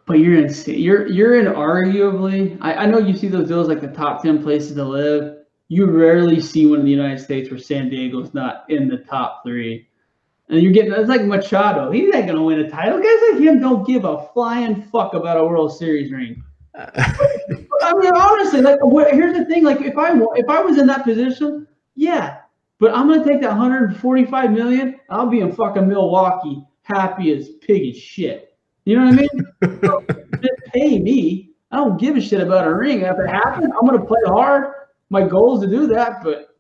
But you're in arguably. I know you see those deals like the top 10 places to live. You rarely see one in the United States where San Diego's not in the top 3. And it's like Machado. He's not going to win a title. Guys like him don't give a flying fuck about a World Series ring. I mean, honestly, like, here's the thing. Like, if I was in that position, yeah. But I'm going to take that $145 million. I'll be in fucking Milwaukee, happy as pig as shit. You know what I mean? So, just pay me. I don't give a shit about a ring. If it happens, I'm going to play hard. My goal is to do that, but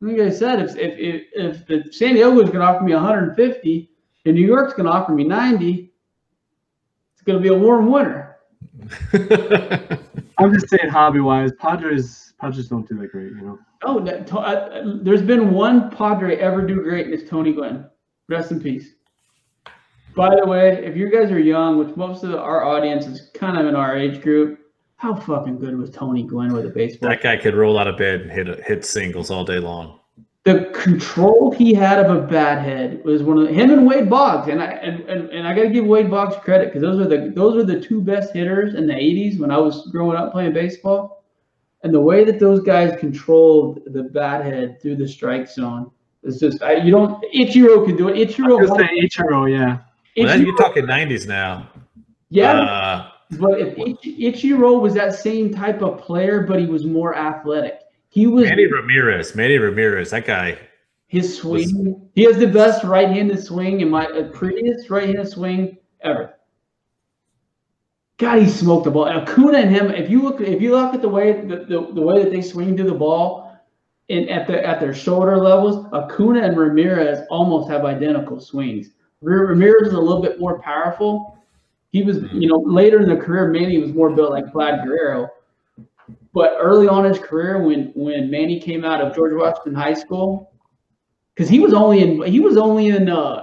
like I said, if San Diego is going to offer me 150 and New York's going to offer me 90, it's going to be a warm winter. I'm just saying, hobby-wise, Padres don't do that great, you know. Oh, there's been one Padre ever do great, and it's Tony Gwynn. Rest in peace. By the way, if you guys are young, which most of our audience is kind of in our age group, how fucking good was Tony Gwynn with a baseball? That guy could roll out of bed and hit singles all day long. The control he had of a bat head was one of him and Wade Boggs, and I got to give Wade Boggs credit because those are the two best hitters in the '80s when I was growing up playing baseball, and the way that those guys controlled the bat head through the strike zone is just Ichiro could do it. Ichiro, yeah. Well, you're talking '90s now. Yeah. But if Ichiro was that same type of player, but he was more athletic. He was Manny Ramirez, that guy. His swing, he has the best right-handed swing in my prettiest right-handed swing ever. God, he smoked the ball. And Acuna and him, if you look at the way that they swing through the ball, at their shoulder levels, Acuna and Ramirez almost have identical swings. Ramirez is a little bit more powerful. He was, later in the career, Manny was more built like Vlad Guerrero. But early on in his career, when Manny came out of George Washington High School, because he was only in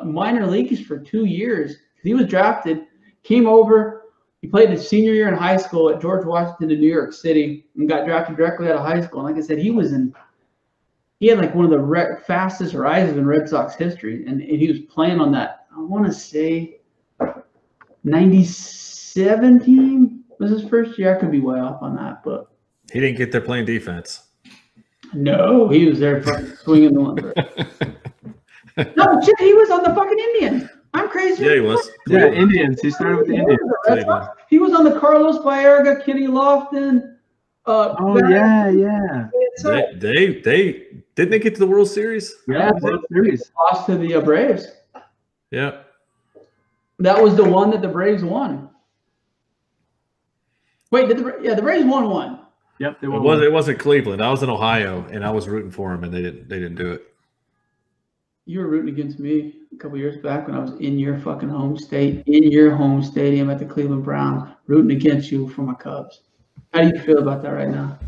minor leagues for 2 years. He was drafted, came over, he played his senior year in high school at George Washington in New York City, and got drafted directly out of high school. And like I said, he had like one of the fastest rises in Red Sox history, and he was playing on that. I want to say 97 team was his first year. I could be way off on that, but he didn't get there playing defense. No, he was there fucking swinging the lumber. No, shit, he was on the fucking Indians. I'm crazy. Yeah, he was. Yeah, Indians. He started with the Indians. He was on the Carlos Baerga, Kenny Lofton. Yeah. They didn't they get to the World Series? Yeah, World Series. Lost to the Braves. Yeah. That was the one that the Braves won. Wait, the Braves won one. Yep, they won. It wasn't Cleveland. I was in Ohio, and I was rooting for them, and they didn't do it. You were rooting against me a couple years back when I was in your fucking home state, in your home stadium at the Cleveland Browns, rooting against you for my Cubs. How do you feel about that right now?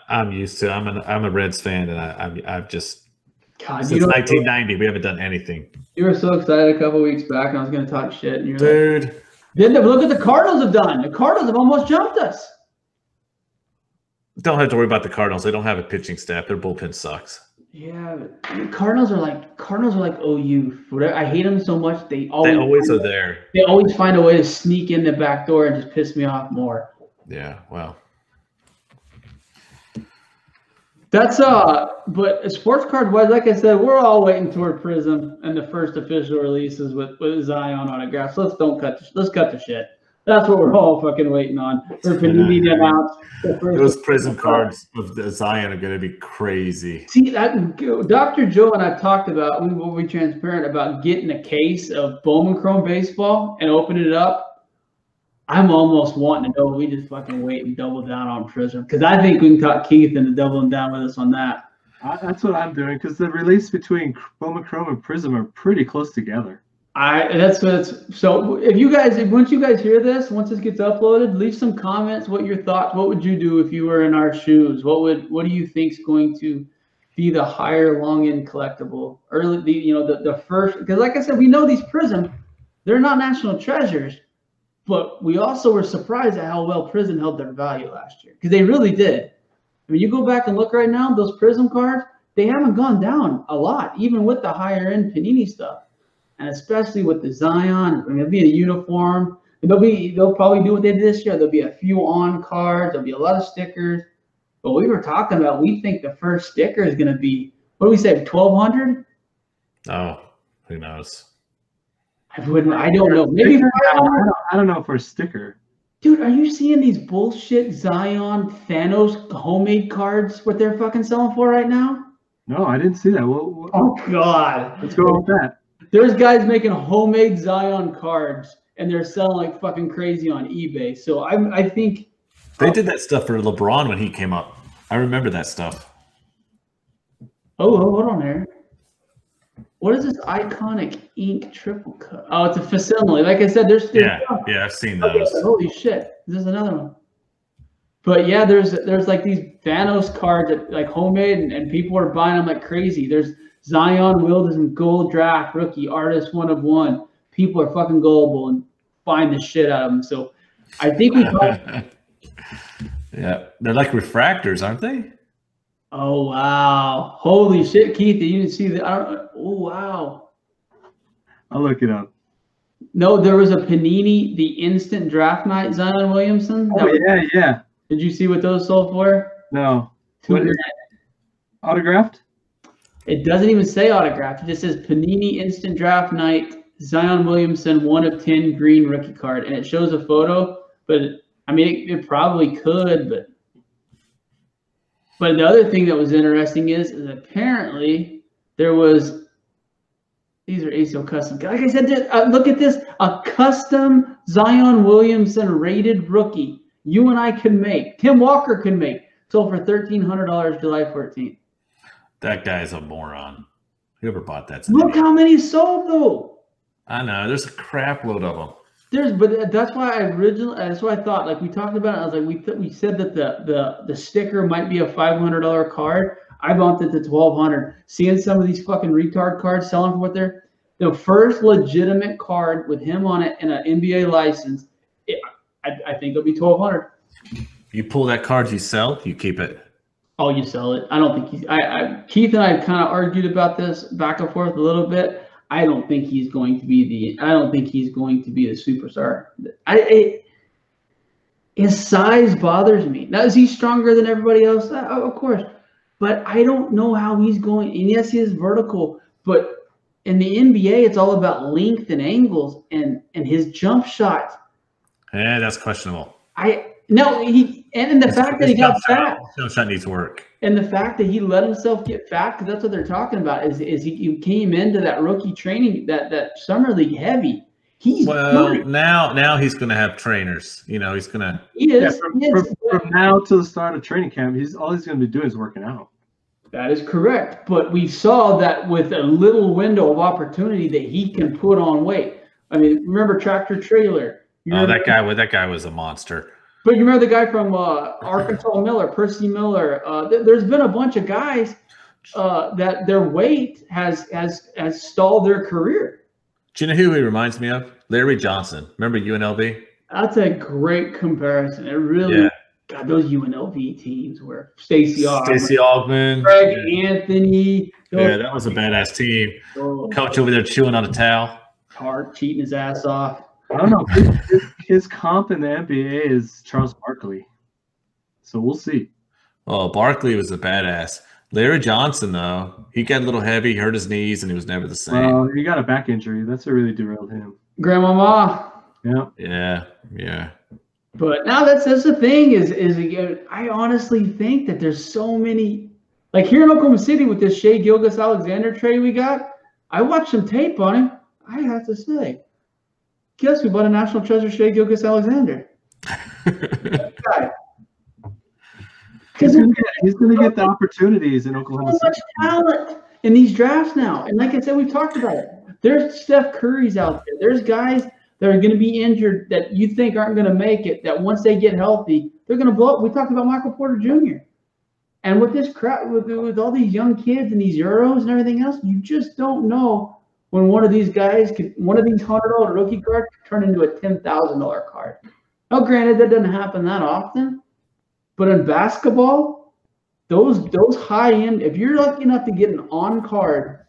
I'm used to. I'm a Reds fan, and I've just God, since 1990 we haven't done anything. You were so excited a couple weeks back, and I was going to talk shit, and you're dude. Like, then look what the Cardinals have done. The Cardinals have almost jumped us. Don't have to worry about the Cardinals. They don't have a pitching staff. Their bullpen sucks. Yeah, but Cardinals are like OU. Whatever. I hate them so much. They always are there. They always find a way to sneak in the back door and just piss me off more. Yeah, well. That's but sports card wise, like I said, we're all waiting toward Prizm and the first official releases with Zion autographs. Let's cut the shit. That's what we're all fucking waiting on. For Panini to announce those Prizm cards of the Zion are going to be crazy. See, Dr. Joe and I talked about, we will be transparent about getting a case of Bowman Chrome baseball and opening it up. I'm almost wanting to know. We just fucking wait and double down on Prizm because I think we can talk Keith into doubling down with us on that. That's what I'm doing because the release between Bowman Chrome and Prizm are pretty close together. So once you guys hear this, once this gets uploaded, leave some comments. What your thoughts? What would you do if you were in our shoes? What do you think is going to be the higher long end collectible? The first, because like I said, we know these Prizm, they're not national treasures. But we also were surprised at how well Prizm held their value last year because they really did. I mean, you go back and look right now, those Prizm cards, they haven't gone down a lot, even with the higher end Panini stuff, and especially with the Zion. I mean, it'll be a uniform. They'll probably do what they did this year. There'll be a few on cards. There'll be a lot of stickers. But we were talking about, we think the first sticker is going to be, what do we say, 1,200? Oh, who knows? I don't know. Maybe I don't know for a sticker. Dude, are you seeing these bullshit Zion Thanos homemade cards? What they're fucking selling for right now? No, I didn't see that. Oh God! What's going on with that? There's guys making homemade Zion cards, and they're selling like fucking crazy on eBay. So I think they did that stuff for LeBron when he came up. I remember that stuff. Oh, hold on there. What is this iconic ink triple cut? Oh, it's a facsimile. Like I said, there's I've seen those. Okay, holy shit! This is another one. But yeah, there's like these Thanos cards that like homemade, and people are buying them like crazy. There's Zion Wilderson gold draft rookie artist 1 of 1. People are fucking gullible and buying the shit out of them. So I think we. Yeah, they're like refractors, aren't they? Oh wow! Holy shit, Keith! You didn't see that? Oh wow! I'll look it up. No, there was a Panini, the instant draft night Zion Williamson. Oh yeah. Did you see what those sold for? No. What, autographed? It doesn't even say autographed. It just says Panini instant draft night Zion Williamson 1 of 10 green rookie card, and it shows a photo. But I mean, it probably could, but. But the other thing that was interesting is apparently there was, these are ACL custom. Like I said, look at this, a custom Zion Williamson rated rookie. You and I can make, Tim Walker can make, sold for $1,300 July 14th. That guy's a moron. Whoever bought that. Look how many sold though. I know, there's a crap load of them. But that's why I thought, like we talked about it. I was like, we said that the sticker might be a $500 card. I bumped it to $1,200. Seeing some of these fucking retard cards selling for what they're the first legitimate card with him on it and an NBA license. I think it'll be $1,200. You pull that card, you sell, you keep it. Oh, you sell it. I don't think he's. Keith and I kind of argued about this back and forth a little bit. I don't think he's going to be the superstar. His size bothers me. Now, is he stronger than everybody else? Of course. But I don't know how he's going. And yes, he is vertical. But in the NBA, it's all about length and angles and his jump shot. Yeah, that's questionable. The fact that he got fat. Jump shot needs work. And the fact that he let himself get fat, because that's what they're talking about, is he came into that rookie training, that summer league heavy. Now he's going to have trainers. You know, he's going to. From now to the start of training camp, all he's going to be doing is working out. That is correct. But we saw that with a little window of opportunity that he can put on weight. I mean, remember Tractor Trailer? That guy was a monster. But you remember the guy from Arkansas Miller, Percy Miller. There's been a bunch of guys that their weight has stalled their career. Do you know who he reminds me of? Larry Johnson. Remember UNLV? That's a great comparison. It really, God, those UNLV teams were Stacey Augmon, Greg Anthony. Yeah, that was a badass team. Coach over there chewing on a towel. Hart cheating his ass off. I don't know. His comp in the NBA is Charles Barkley. So we'll see. Oh, Barkley was a badass. Larry Johnson, though, he got a little heavy, hurt his knees, and he was never the same. Well, he got a back injury. That's what really derailed him. Grandmama. Yeah. Yeah. But now that's the thing is again, I honestly think that there's so many, like here in Oklahoma City with this Shea Gilgeous-Alexander trade we got. I watched some tape on him. I have to say, guess who bought a national treasure, Shea Gilgeous-Alexander? He's going to get the opportunities in Oklahoma City. So much talent in these drafts now. And like I said, we've talked about it. There's Steph Curry's out there. There's guys that are going to be injured that you think aren't going to make it, that once they get healthy, they're going to blow up. We talked about Michael Porter Jr. And with this crap, with all these young kids and these Euros and everything else, you just don't know when one of these guys one of these $100 rookie cards could turn into a $10,000 card. Now, granted, that doesn't happen that often. But in basketball, those high end, if you're lucky enough to get an on-card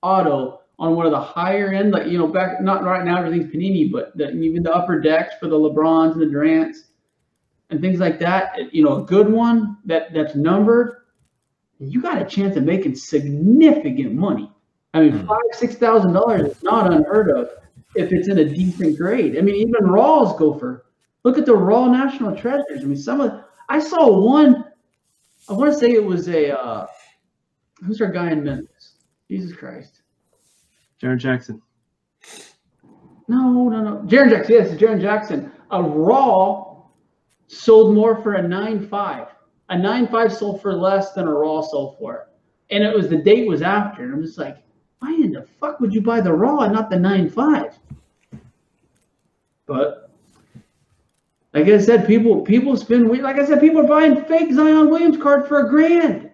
auto on one of the higher end, like back not right now everything's panini, but even the upper decks for the LeBrons and the Durants and things like that, a good one that's numbered, you got a chance of making significant money. I mean, $5,000-$6,000 is not unheard of if it's in a decent grade. I mean, even Raws go for. Look at the Raw National Treasures. I mean, I saw one. I want to say it was who's our guy in Memphis? Jesus Christ. Jaren Jackson. No. Jaren Jackson. Yes, Jaren Jackson. A Raw sold more for a 9.5. A 9.5 sold for less than a Raw sold for. And it was the date was after. And I'm just like, why in the fuck would you buy the Raw and not the 9.5? But like I said, people spend. Like I said, people are buying fake Zion Williams card for $1,000.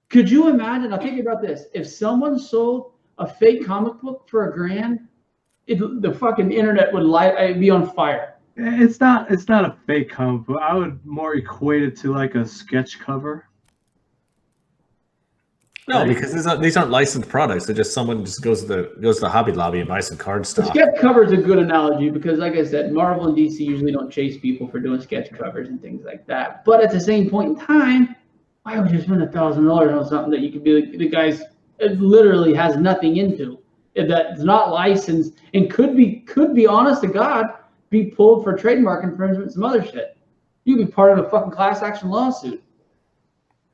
Could you imagine? Now think about this: if someone sold a fake comic book for $1,000, the fucking internet would be on fire. It's not a fake comic book. I would more equate it to like a sketch cover. No, because these aren't licensed products. They're just someone just goes to the Hobby Lobby and buys some card stuff. Sketch cover is a good analogy because, like I said, Marvel and DC usually don't chase people for doing sketch covers and things like that. But at the same point in time, why would you spend $1,000 on something that you could be like, the guy's literally has nothing into, that's not licensed and could be honest to God, be pulled for trademark infringement and some other shit. You'd be part of a fucking class action lawsuit.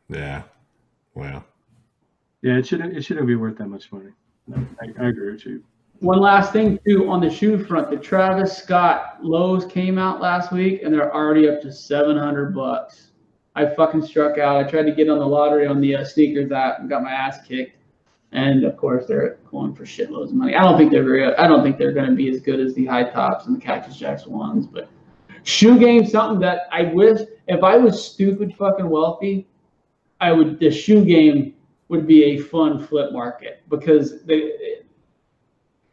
Yeah. Well. Yeah, it shouldn't be worth that much money. No, I agree with you. One last thing too on the shoe front, the Travis Scott lows came out last week and they're already up to $700. I fucking struck out. I tried to get on the lottery on the sneakers app and got my ass kicked. And of course they're going for shitloads of money. I don't think they're going to be as good as the high tops and the Cactus Jacks ones, but shoe game, something that I wish if I was stupid fucking wealthy, the shoe game would be a fun flip market because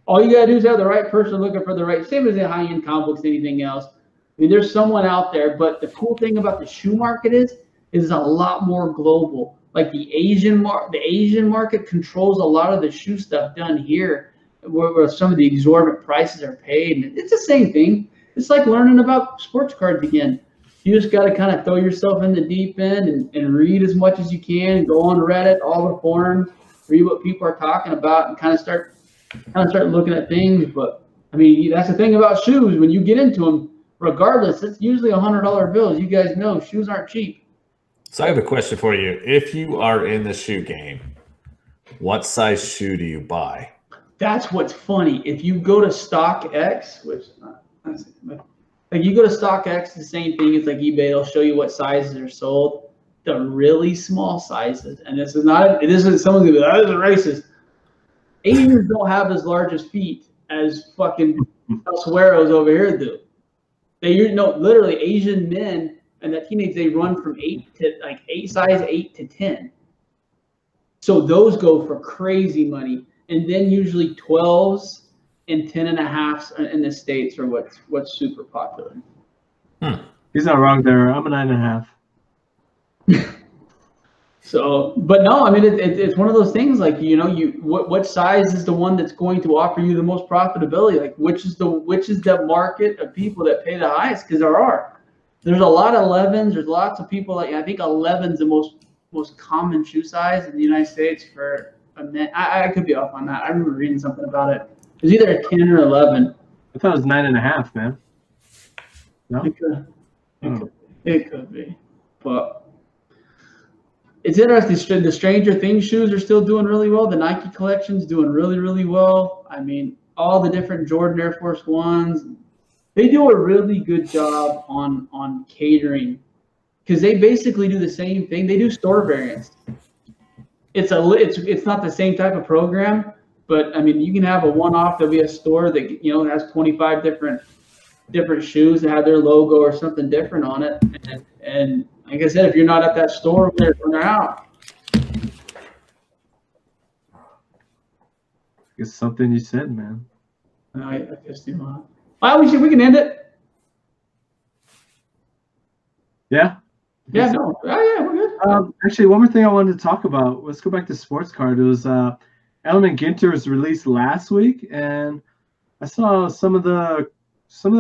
all you gotta do is have the right person looking for the right, same as in high-end comic books, anything else. I mean, there's someone out there, but the cool thing about the shoe market is a lot more global. Like the Asian market controls a lot of the shoe stuff done here, where some of the exorbitant prices are paid. And it's the same thing. It's like learning about sports cards again. You just got to kind of throw yourself in the deep end and read as much as you can. Go on Reddit, all the forums, read what people are talking about, and kind of start looking at things. But I mean, that's the thing about shoes. When you get into them, regardless, it's usually $100 bills. You guys know shoes aren't cheap. So I have a question for you. If you are in the shoe game, what size shoe do you buy? That's what's funny. If you go to StockX, which like you go to StockX, the same thing. It's like eBay. It'll show you what sizes are sold. The really small sizes, and this is someone's gonna be like, that is racist. Asians don't have as large as feet as fucking Sueros over here do. Literally Asian men and that teenage, they run from 8 to 10. So those go for crazy money, and then usually 12s and 10.5s in the States are what's super popular. He's not wrong there. I'm a 9.5. So, but no, I mean, it's one of those things like, you know, what size is the one that's going to offer you the most profitability? Like, which is the market of people that pay the highest? Because there's a lot of 11s. There's lots of people like, I think 11 is the most common shoe size in the United States for a men. I could be off on that. I remember reading something about it. It was either a 10 or 11. I thought it was 9.5, man. No, It could be, but. It's interesting. The Stranger Things shoes are still doing really well. The Nike collection's doing really, really well. I mean, all the different Jordan Air Force Ones, they do a really good job on catering because they basically do the same thing. They do store variants. It's not the same type of program, but I mean, you can have a one-off. There'll be a store that, you know, has 25 different shoes that have their logo or something different on it, and like I said, if you're not at that store when they're out. it's something you said, man. I guess you want. Well, we can end it. Yeah. Yeah. No. Yeah. We're good. Actually, one more thing I wanted to talk about. Let's go back to sports card. It was Element Ginter was released last week, and I saw some of the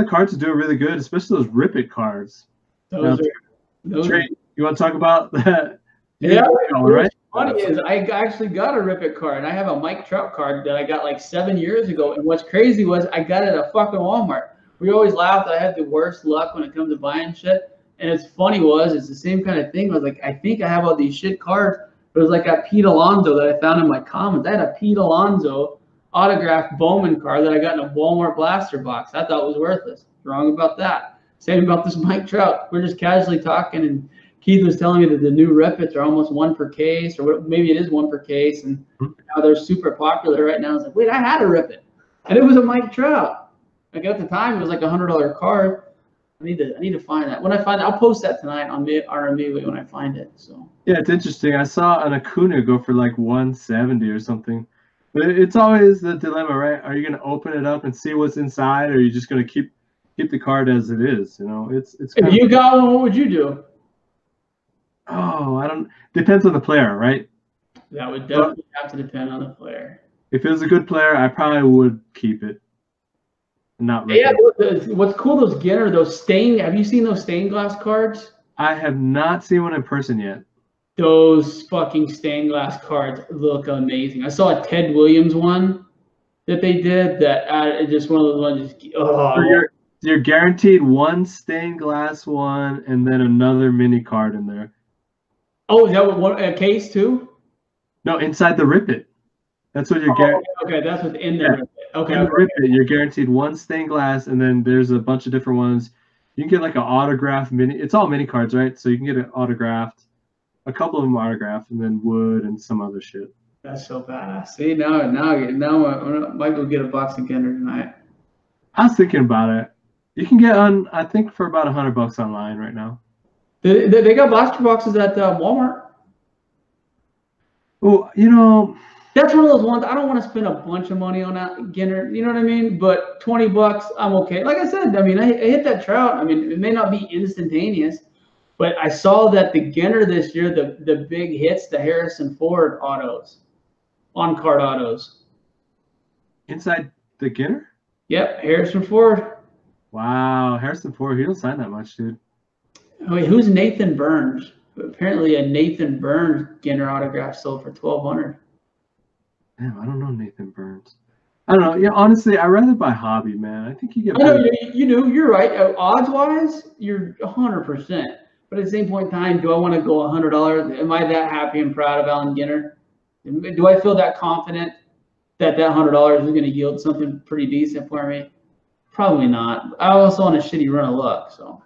cards are doing really good, especially those Rip It cards. Trey, you want to talk about that? Yeah, right. Funny is I actually got a Rip It card. I have a Mike Trout card that I got like 7 years ago. And what's crazy was I got it at fucking Walmart. We always laughed that I had the worst luck when it comes to buying shit. And it's funny it's the same kind of thing. I was like, I think I have all these shit cards. But it was like a Pete Alonso that I found in my comments. I had a Pete Alonso autographed Bowman card that I got in a Walmart blaster box. I thought it was worthless. Wrong about that. Same about this Mike Trout. We're just casually talking, and Keith was telling me that the new Rip-Its are almost 1 per case, or maybe it is 1 per case, and now they're super popular right now. I was like, wait, I had a Rip-It, and it was a Mike Trout. Like at the time, it was like $100 card. I need to find that. When I find it, I'll post that tonight on RME when I find it. So yeah, it's interesting. I saw an Acuna go for like 170 or something. But it's always the dilemma, right? Are you going to open it up and see what's inside, or are you just going to keep the card as it is? You know, it's. If you got one, what would you do? Oh, I don't. Depends on the player, right? That would definitely have to depend on the player. If it was a good player, I probably would keep it. Not really. Yeah. What's cool? Those Ginter, those stained. Have you seen those stained glass cards? I have not seen one in person yet. Those fucking stained glass cards look amazing. I saw a Ted Williams one that they did. That just one of those ones. So you're guaranteed one stained glass one and then another mini card in there. Oh, is that what a case too? No, inside the Rip It. That's what you're guaranteed. Okay, that's what's in there. Okay. In the Rip It, you're guaranteed one stained glass, and then there's a bunch of different ones. You can get like an autograph mini. It's all mini cards, right? So you can get it autographed. A couple of them autographed, and then wood and some other shit. That's so badass. See, now I might go get a box of Ginter tonight. I was thinking about it. You can get I think for about $100 online right now. They got blaster boxes at Walmart. Well, you know, that's one of those ones I don't want to spend a bunch of money on that Ginter. You know what I mean? But $20, I'm okay. Like I said, I mean, I hit that Trout. I mean, it may not be instantaneous, but I saw that the Ginter this year, the big hits, the Harrison Ford autos, on-card autos. Inside the Ginter? Yep, Harrison Ford. Wow, Harrison Ford, he don't sign that much, dude. Wait, who's Nathan Burns? Apparently a Nathan Burns Ginter autograph sold for $1,200. Damn, I don't know Nathan Burns. I don't know. Yeah, honestly, I'd rather buy hobby, man. I think you get. I know you're right. Odds-wise, you're 100%. But at the same point in time, do I want to go $100? Am I that happy and proud of Alan Ginter? Do I feel that confident that $100 is going to yield something pretty decent for me? Probably not. I also on a shitty run of luck, so.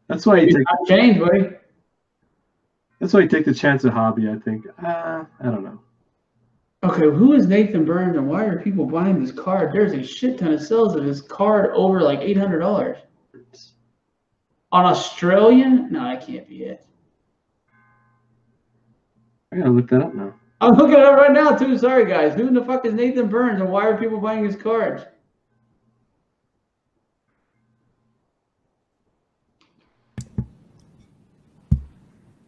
That's why you take change, buddy. That's why you take the chance of hobby, I think. I don't know. Okay, who is Nathan Burns and why are people buying this card? There's a shit ton of sales of this card over like $800. On Australian? No, that can't be it. I gotta look that up now. I'm looking it up right now too. Sorry guys. Who in the fuck is Nathan Burns and why are people buying his cards?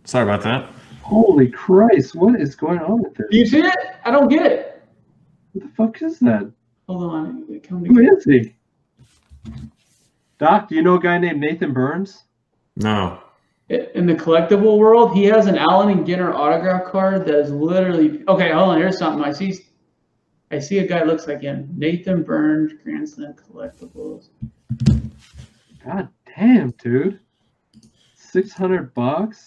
Sorry about that. Holy Christ, what is going on with this? Do you see it? I don't get it. What the fuck is that? Hold on. Who is he? Doc, do you know a guy named Nathan Burns? No. In the collectible world, he has an Allen and Ginter autograph card that is literally okay. Hold on, here's something I see a guy that looks like him. Nathan Burns, Grand Slam Collectibles. God damn, dude. $600.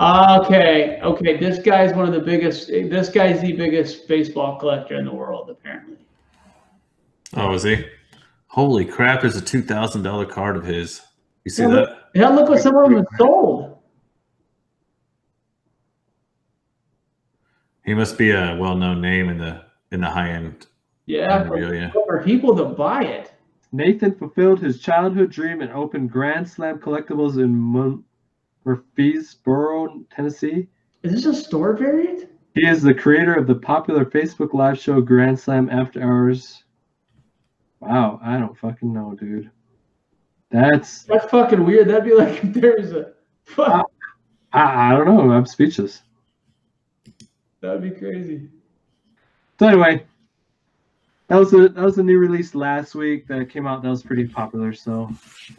Okay. This guy's one of the biggest. This guy's the biggest baseball collector in the world, apparently. Oh, is he? Holy crap! There's a $2,000 card of his. You see that? Yeah, look what some of them have sold. He must be a well-known name in the high end. Yeah, for people to buy it. Nathan fulfilled his childhood dream and opened Grand Slam Collectibles in Murfreesboro, Tennessee. Is this a store variant? He is the creator of the popular Facebook live show Grand Slam After Hours. Wow, I don't fucking know, dude. That's fucking weird. That'd be like if there's a I don't know. I'm speechless. That'd be crazy. So anyway, that was a new release last week that came out. That was pretty popular. So,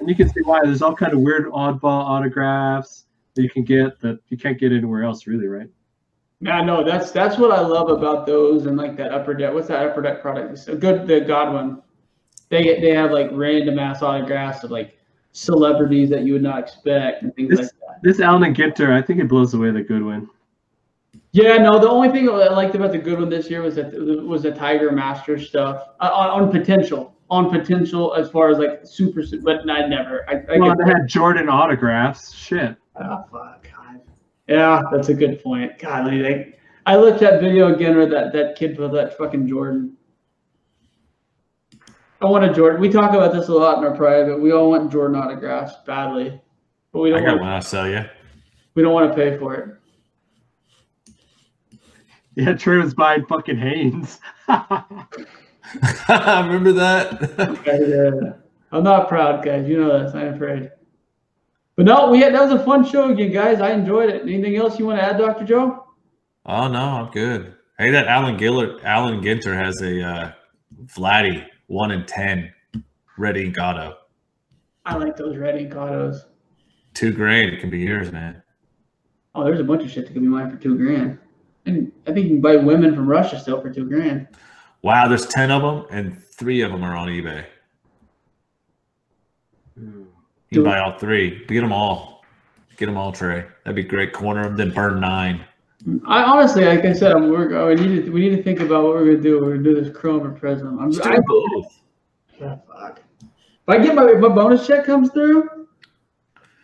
and you can see why. There's all kind of weird oddball autographs that you can get that you can't get anywhere else, really, right? Yeah, no, that's what I love about those and like that Upper Deck. What's that Upper Deck product? It's a good, the Godwin. They have like random ass autographs of like celebrities that you would not expect and things like that. This Allen and Ginter, I think it blows away the Goodwin. Yeah, no, the only thing I liked about the Goodwin this year was the Tiger Master stuff on potential as far as like super, but I never. Well, they had Jordan autographs. Shit. Oh fuck, God. Yeah, that's a good point. God, I looked at video again where that kid with that fucking Jordan. I want a Jordan. We talk about this a lot in our private. We all want Jordan autographs badly, but we don't. I got one. I'll sell you. We don't want to pay for it. Yeah, Trey was buying fucking Hanes. Remember that? I'm not proud, guys. You know this. I'm afraid. But no, that was a fun show again, guys. I enjoyed it. Anything else you want to add, Dr. Joe? Oh no, I'm good. Hey, that Allen Ginter has a Vladdy 1 in 10 red ink auto. I like those red ink autos. $2,000. It can be yours, man. Oh, there's a bunch of shit that can be mine for $2,000. And I think you can buy women from Russia still for $2,000. Wow, there's 10 of them, and 3 of them are on eBay. You can buy all 3. Get them all. Get them all, Trey. That'd be great. Corner them, then burn 9. I honestly, like I said, we need to think about what we're gonna do. We're gonna do this Chrome or Prism. Both. Yeah, fuck. If I get my bonus check comes through,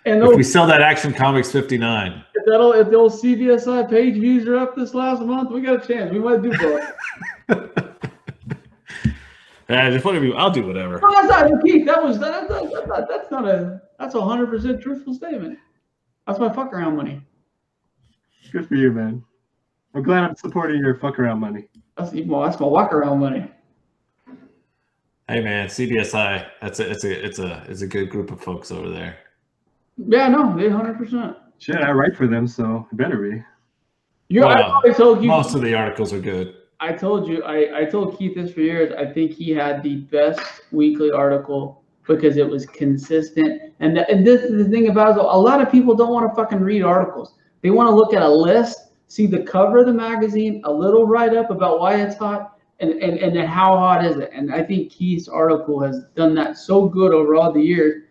and if we sell that Action Comics 59, if the old CBSI page views are up this last month, we got a chance. We might do both. just whatever. I'll do whatever. No, that's not Keith. That's a 100% truthful statement. That's my fuck around money. Good for you, man. I'm glad I'm supporting your fuck around money. That's my walk around money. Hey man, CBSI. It's a good group of folks over there. Yeah, no, they 100%. Shit, I write for them, so it better be. I told you most of the articles are good. I told you, I told Keith this for years. I think he had the best weekly article because it was consistent. And this is the thing about it. A lot of people don't want to fucking read articles. They want to look at a list, see the cover of the magazine, a little write-up about why it's hot, and then how hot is it. And I think Keith's article has done that so good over all the years.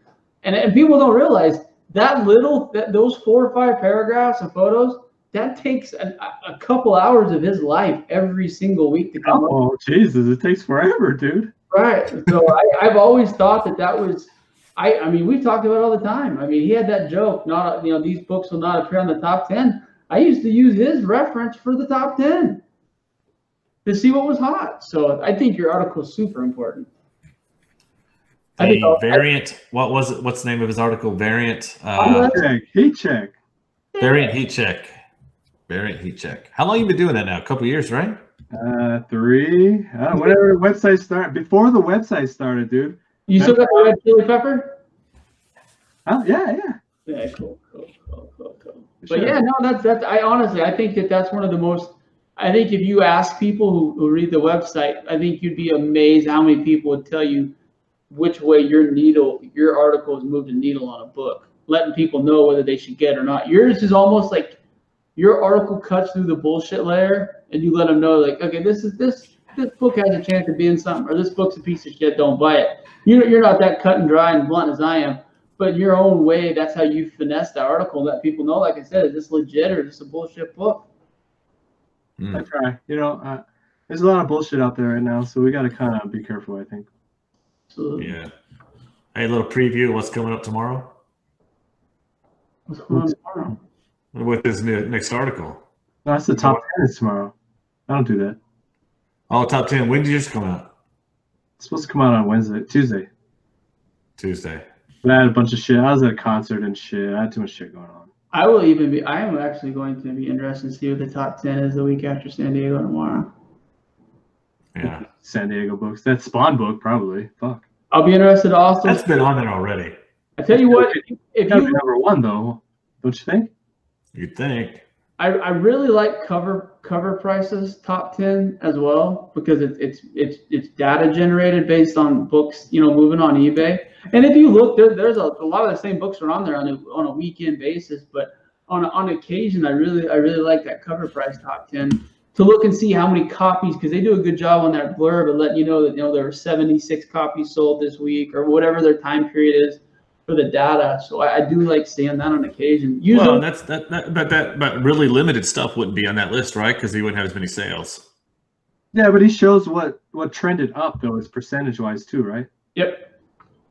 And people don't realize those 4 or 5 paragraphs and photos, that takes a couple hours of his life every single week to come up. Oh, Jesus, it takes forever, dude. Right. So I've always thought that was, I mean, we've talked about it all the time. I mean, he had that joke, these books will not appear on the top 10. I used to use his reference for the top 10 to see what was hot. So I think your article is super important. Variant. What was it? What's the name of his article? Variant. Heat check. Variant heat check. Variant heat check. How long you been doing that now? A couple years, right? 3. Whatever the website started. Before the website started, dude. You still got the red chili pepper? Oh yeah. Yeah, cool. But yeah, no, that's. I honestly, I think that's one of the most. I think if you ask people who read the website, I think you'd be amazed how many people would tell you which way your article has moved a needle on a book, letting people know whether they should get or not. Yours is almost like your article cuts through the bullshit layer, and you let them know, like, okay, this book has a chance of being something, or this book's a piece of shit. Don't buy it. You're not that cut and dry and blunt as I am, but in your own way, that's how you finesse the article and let people know, like I said, is this legit or is this a bullshit book? I try. There's a lot of bullshit out there right now, so we got to kind of be careful, I think. Absolutely. Yeah. Hey, a little preview of what's coming up tomorrow. What's going on tomorrow? With this next article. No, that's the top 10 is tomorrow. I don't do that. Oh, top 10. When did yours come out? It's supposed to come out on Tuesday. But I had a bunch of shit. I was at a concert and shit. I had too much shit going on. I am actually going to be interested to see what the top 10 is the week after San Diego tomorrow. Yeah. San Diego books. That Spawn book, probably. Fuck. I'll be interested also. That's been on there already. I tell you what, if you number one though, don't you think? You'd think. I really like cover prices top 10 as well, because it's data generated based on books, moving on eBay. And if you look, there's a lot of the same books are on there on a weekend basis, but on occasion I really like that cover price top 10 to look and see how many copies, because they do a good job on that blurb of letting you know that there were 76 copies sold this week or whatever their time period is for the data. So I do like seeing that on occasion. Usually, well, but really limited stuff wouldn't be on that list, right? Because he wouldn't have as many sales. Yeah, but he shows what trended up though, is percentage wise too, right? Yep.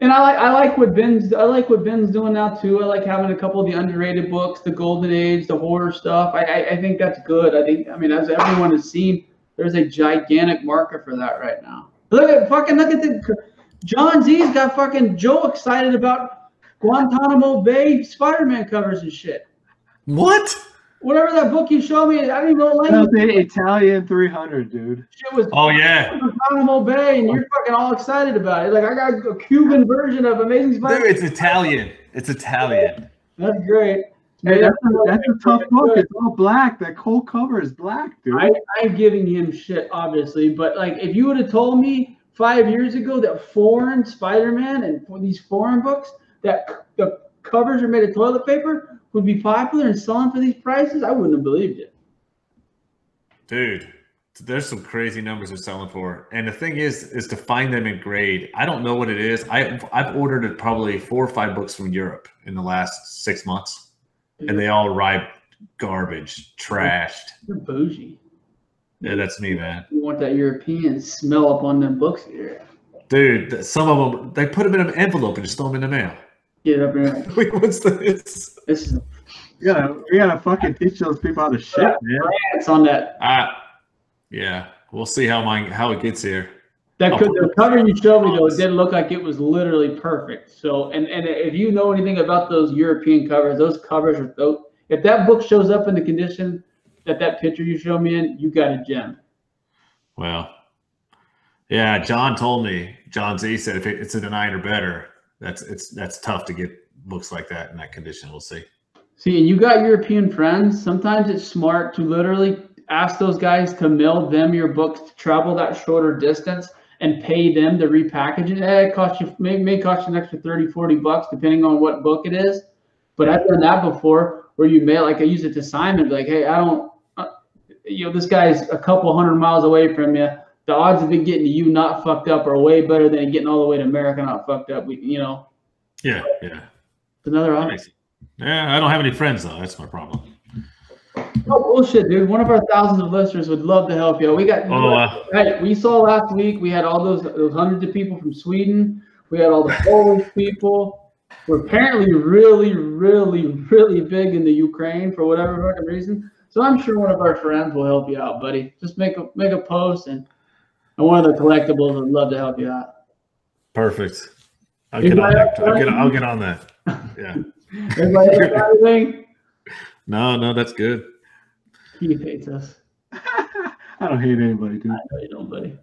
And I like what Ben's doing now too. I like having a couple of the underrated books, the Golden Age, the horror stuff. I think that's good. I mean, as everyone has seen, there's a gigantic market for that right now. Look at the John Z's got fucking Joe excited about Guantanamo Bay Spider-Man covers and shit. What? Whatever that book you showed me, I didn't even know the That was language. the Italian 300, dude. Shit was Guantanamo Bay, and you're fucking all excited about it. Like, I got a Cuban version of Amazing Spider-Man. Dude, it's Italian. That's great. Hey, that's a tough book. It's all black. That cold cover is black, dude. I'm giving him shit, obviously, but like, if you would have told me 5 years ago that foreign Spider-Man and these foreign books, that the covers are made of toilet paper, would be popular and selling for these prices, I wouldn't have believed it. Dude, there's some crazy numbers they're selling for. And the thing is to find them in grade. I don't know what it is. I've ordered probably 4 or 5 books from Europe in the last 6 months, and they all arrived garbage, trashed. You're bougie. Yeah, that's me, man. You want that European smell up on them books here. Dude, some of them, they put them in an envelope and just throw them in the mail. Get up here. Wait, what's this? This is We gotta fucking teach those people how to shit, man. it's on that. Yeah. We'll see how it gets here. The cover you showed me though, it didn't look like it was literally perfect. So, and if you know anything about those European covers, those covers are if that book shows up in the condition that picture you showed me in, you got a gem. Well, yeah, John told me. John Z said if it's a 9 or better, that's tough to get books like that in that condition. We'll see. See, and you got European friends. Sometimes it's smart to literally ask those guys to mail them your books to travel that shorter distance and pay them to repackage it. It may cost you an extra $30-$40 depending on what book it is. But I've done that before where you mail, like I use it to Simon, like, hey, I don't, this guy's a couple 100 miles away from you. The odds of it getting to you not fucked up are way better than getting all the way to America not fucked up. Yeah. It's another option. Yeah, I don't have any friends though. That's my problem. No bullshit, dude. One of our thousands of listeners would love to help you. We got. We saw last week. We had all those hundreds of people from Sweden. We had all the Polish people. We're apparently really, really, really big in the Ukraine for whatever fucking reason. So I'm sure one of our friends will help you out, buddy. Just make a post, and one of the collectibles would love to help you out. Perfect. I'll get on that. Yeah. Everybody got anything? No, that's good. Keith hates us. I don't hate anybody, dude. I know you don't, buddy.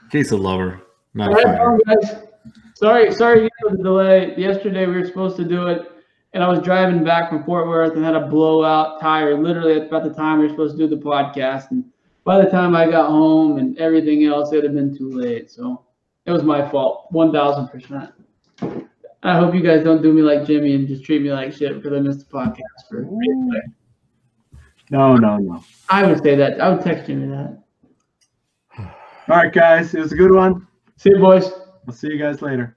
Keith's a lover, not All a right, fighter. guys. Sorry for the delay. Yesterday we were supposed to do it, and I was driving back from Fort Worth and had a blowout tire literally at about the time we were supposed to do the podcast. And by the time I got home and everything else, it had been too late. So it was my fault, 1,000%. I hope you guys don't do me like Jimmy and just treat me like shit because I missed the podcast for replay. No. I would say that. I would text Jimmy that. All right, guys. It was a good one. See you, boys. I'll see you guys later.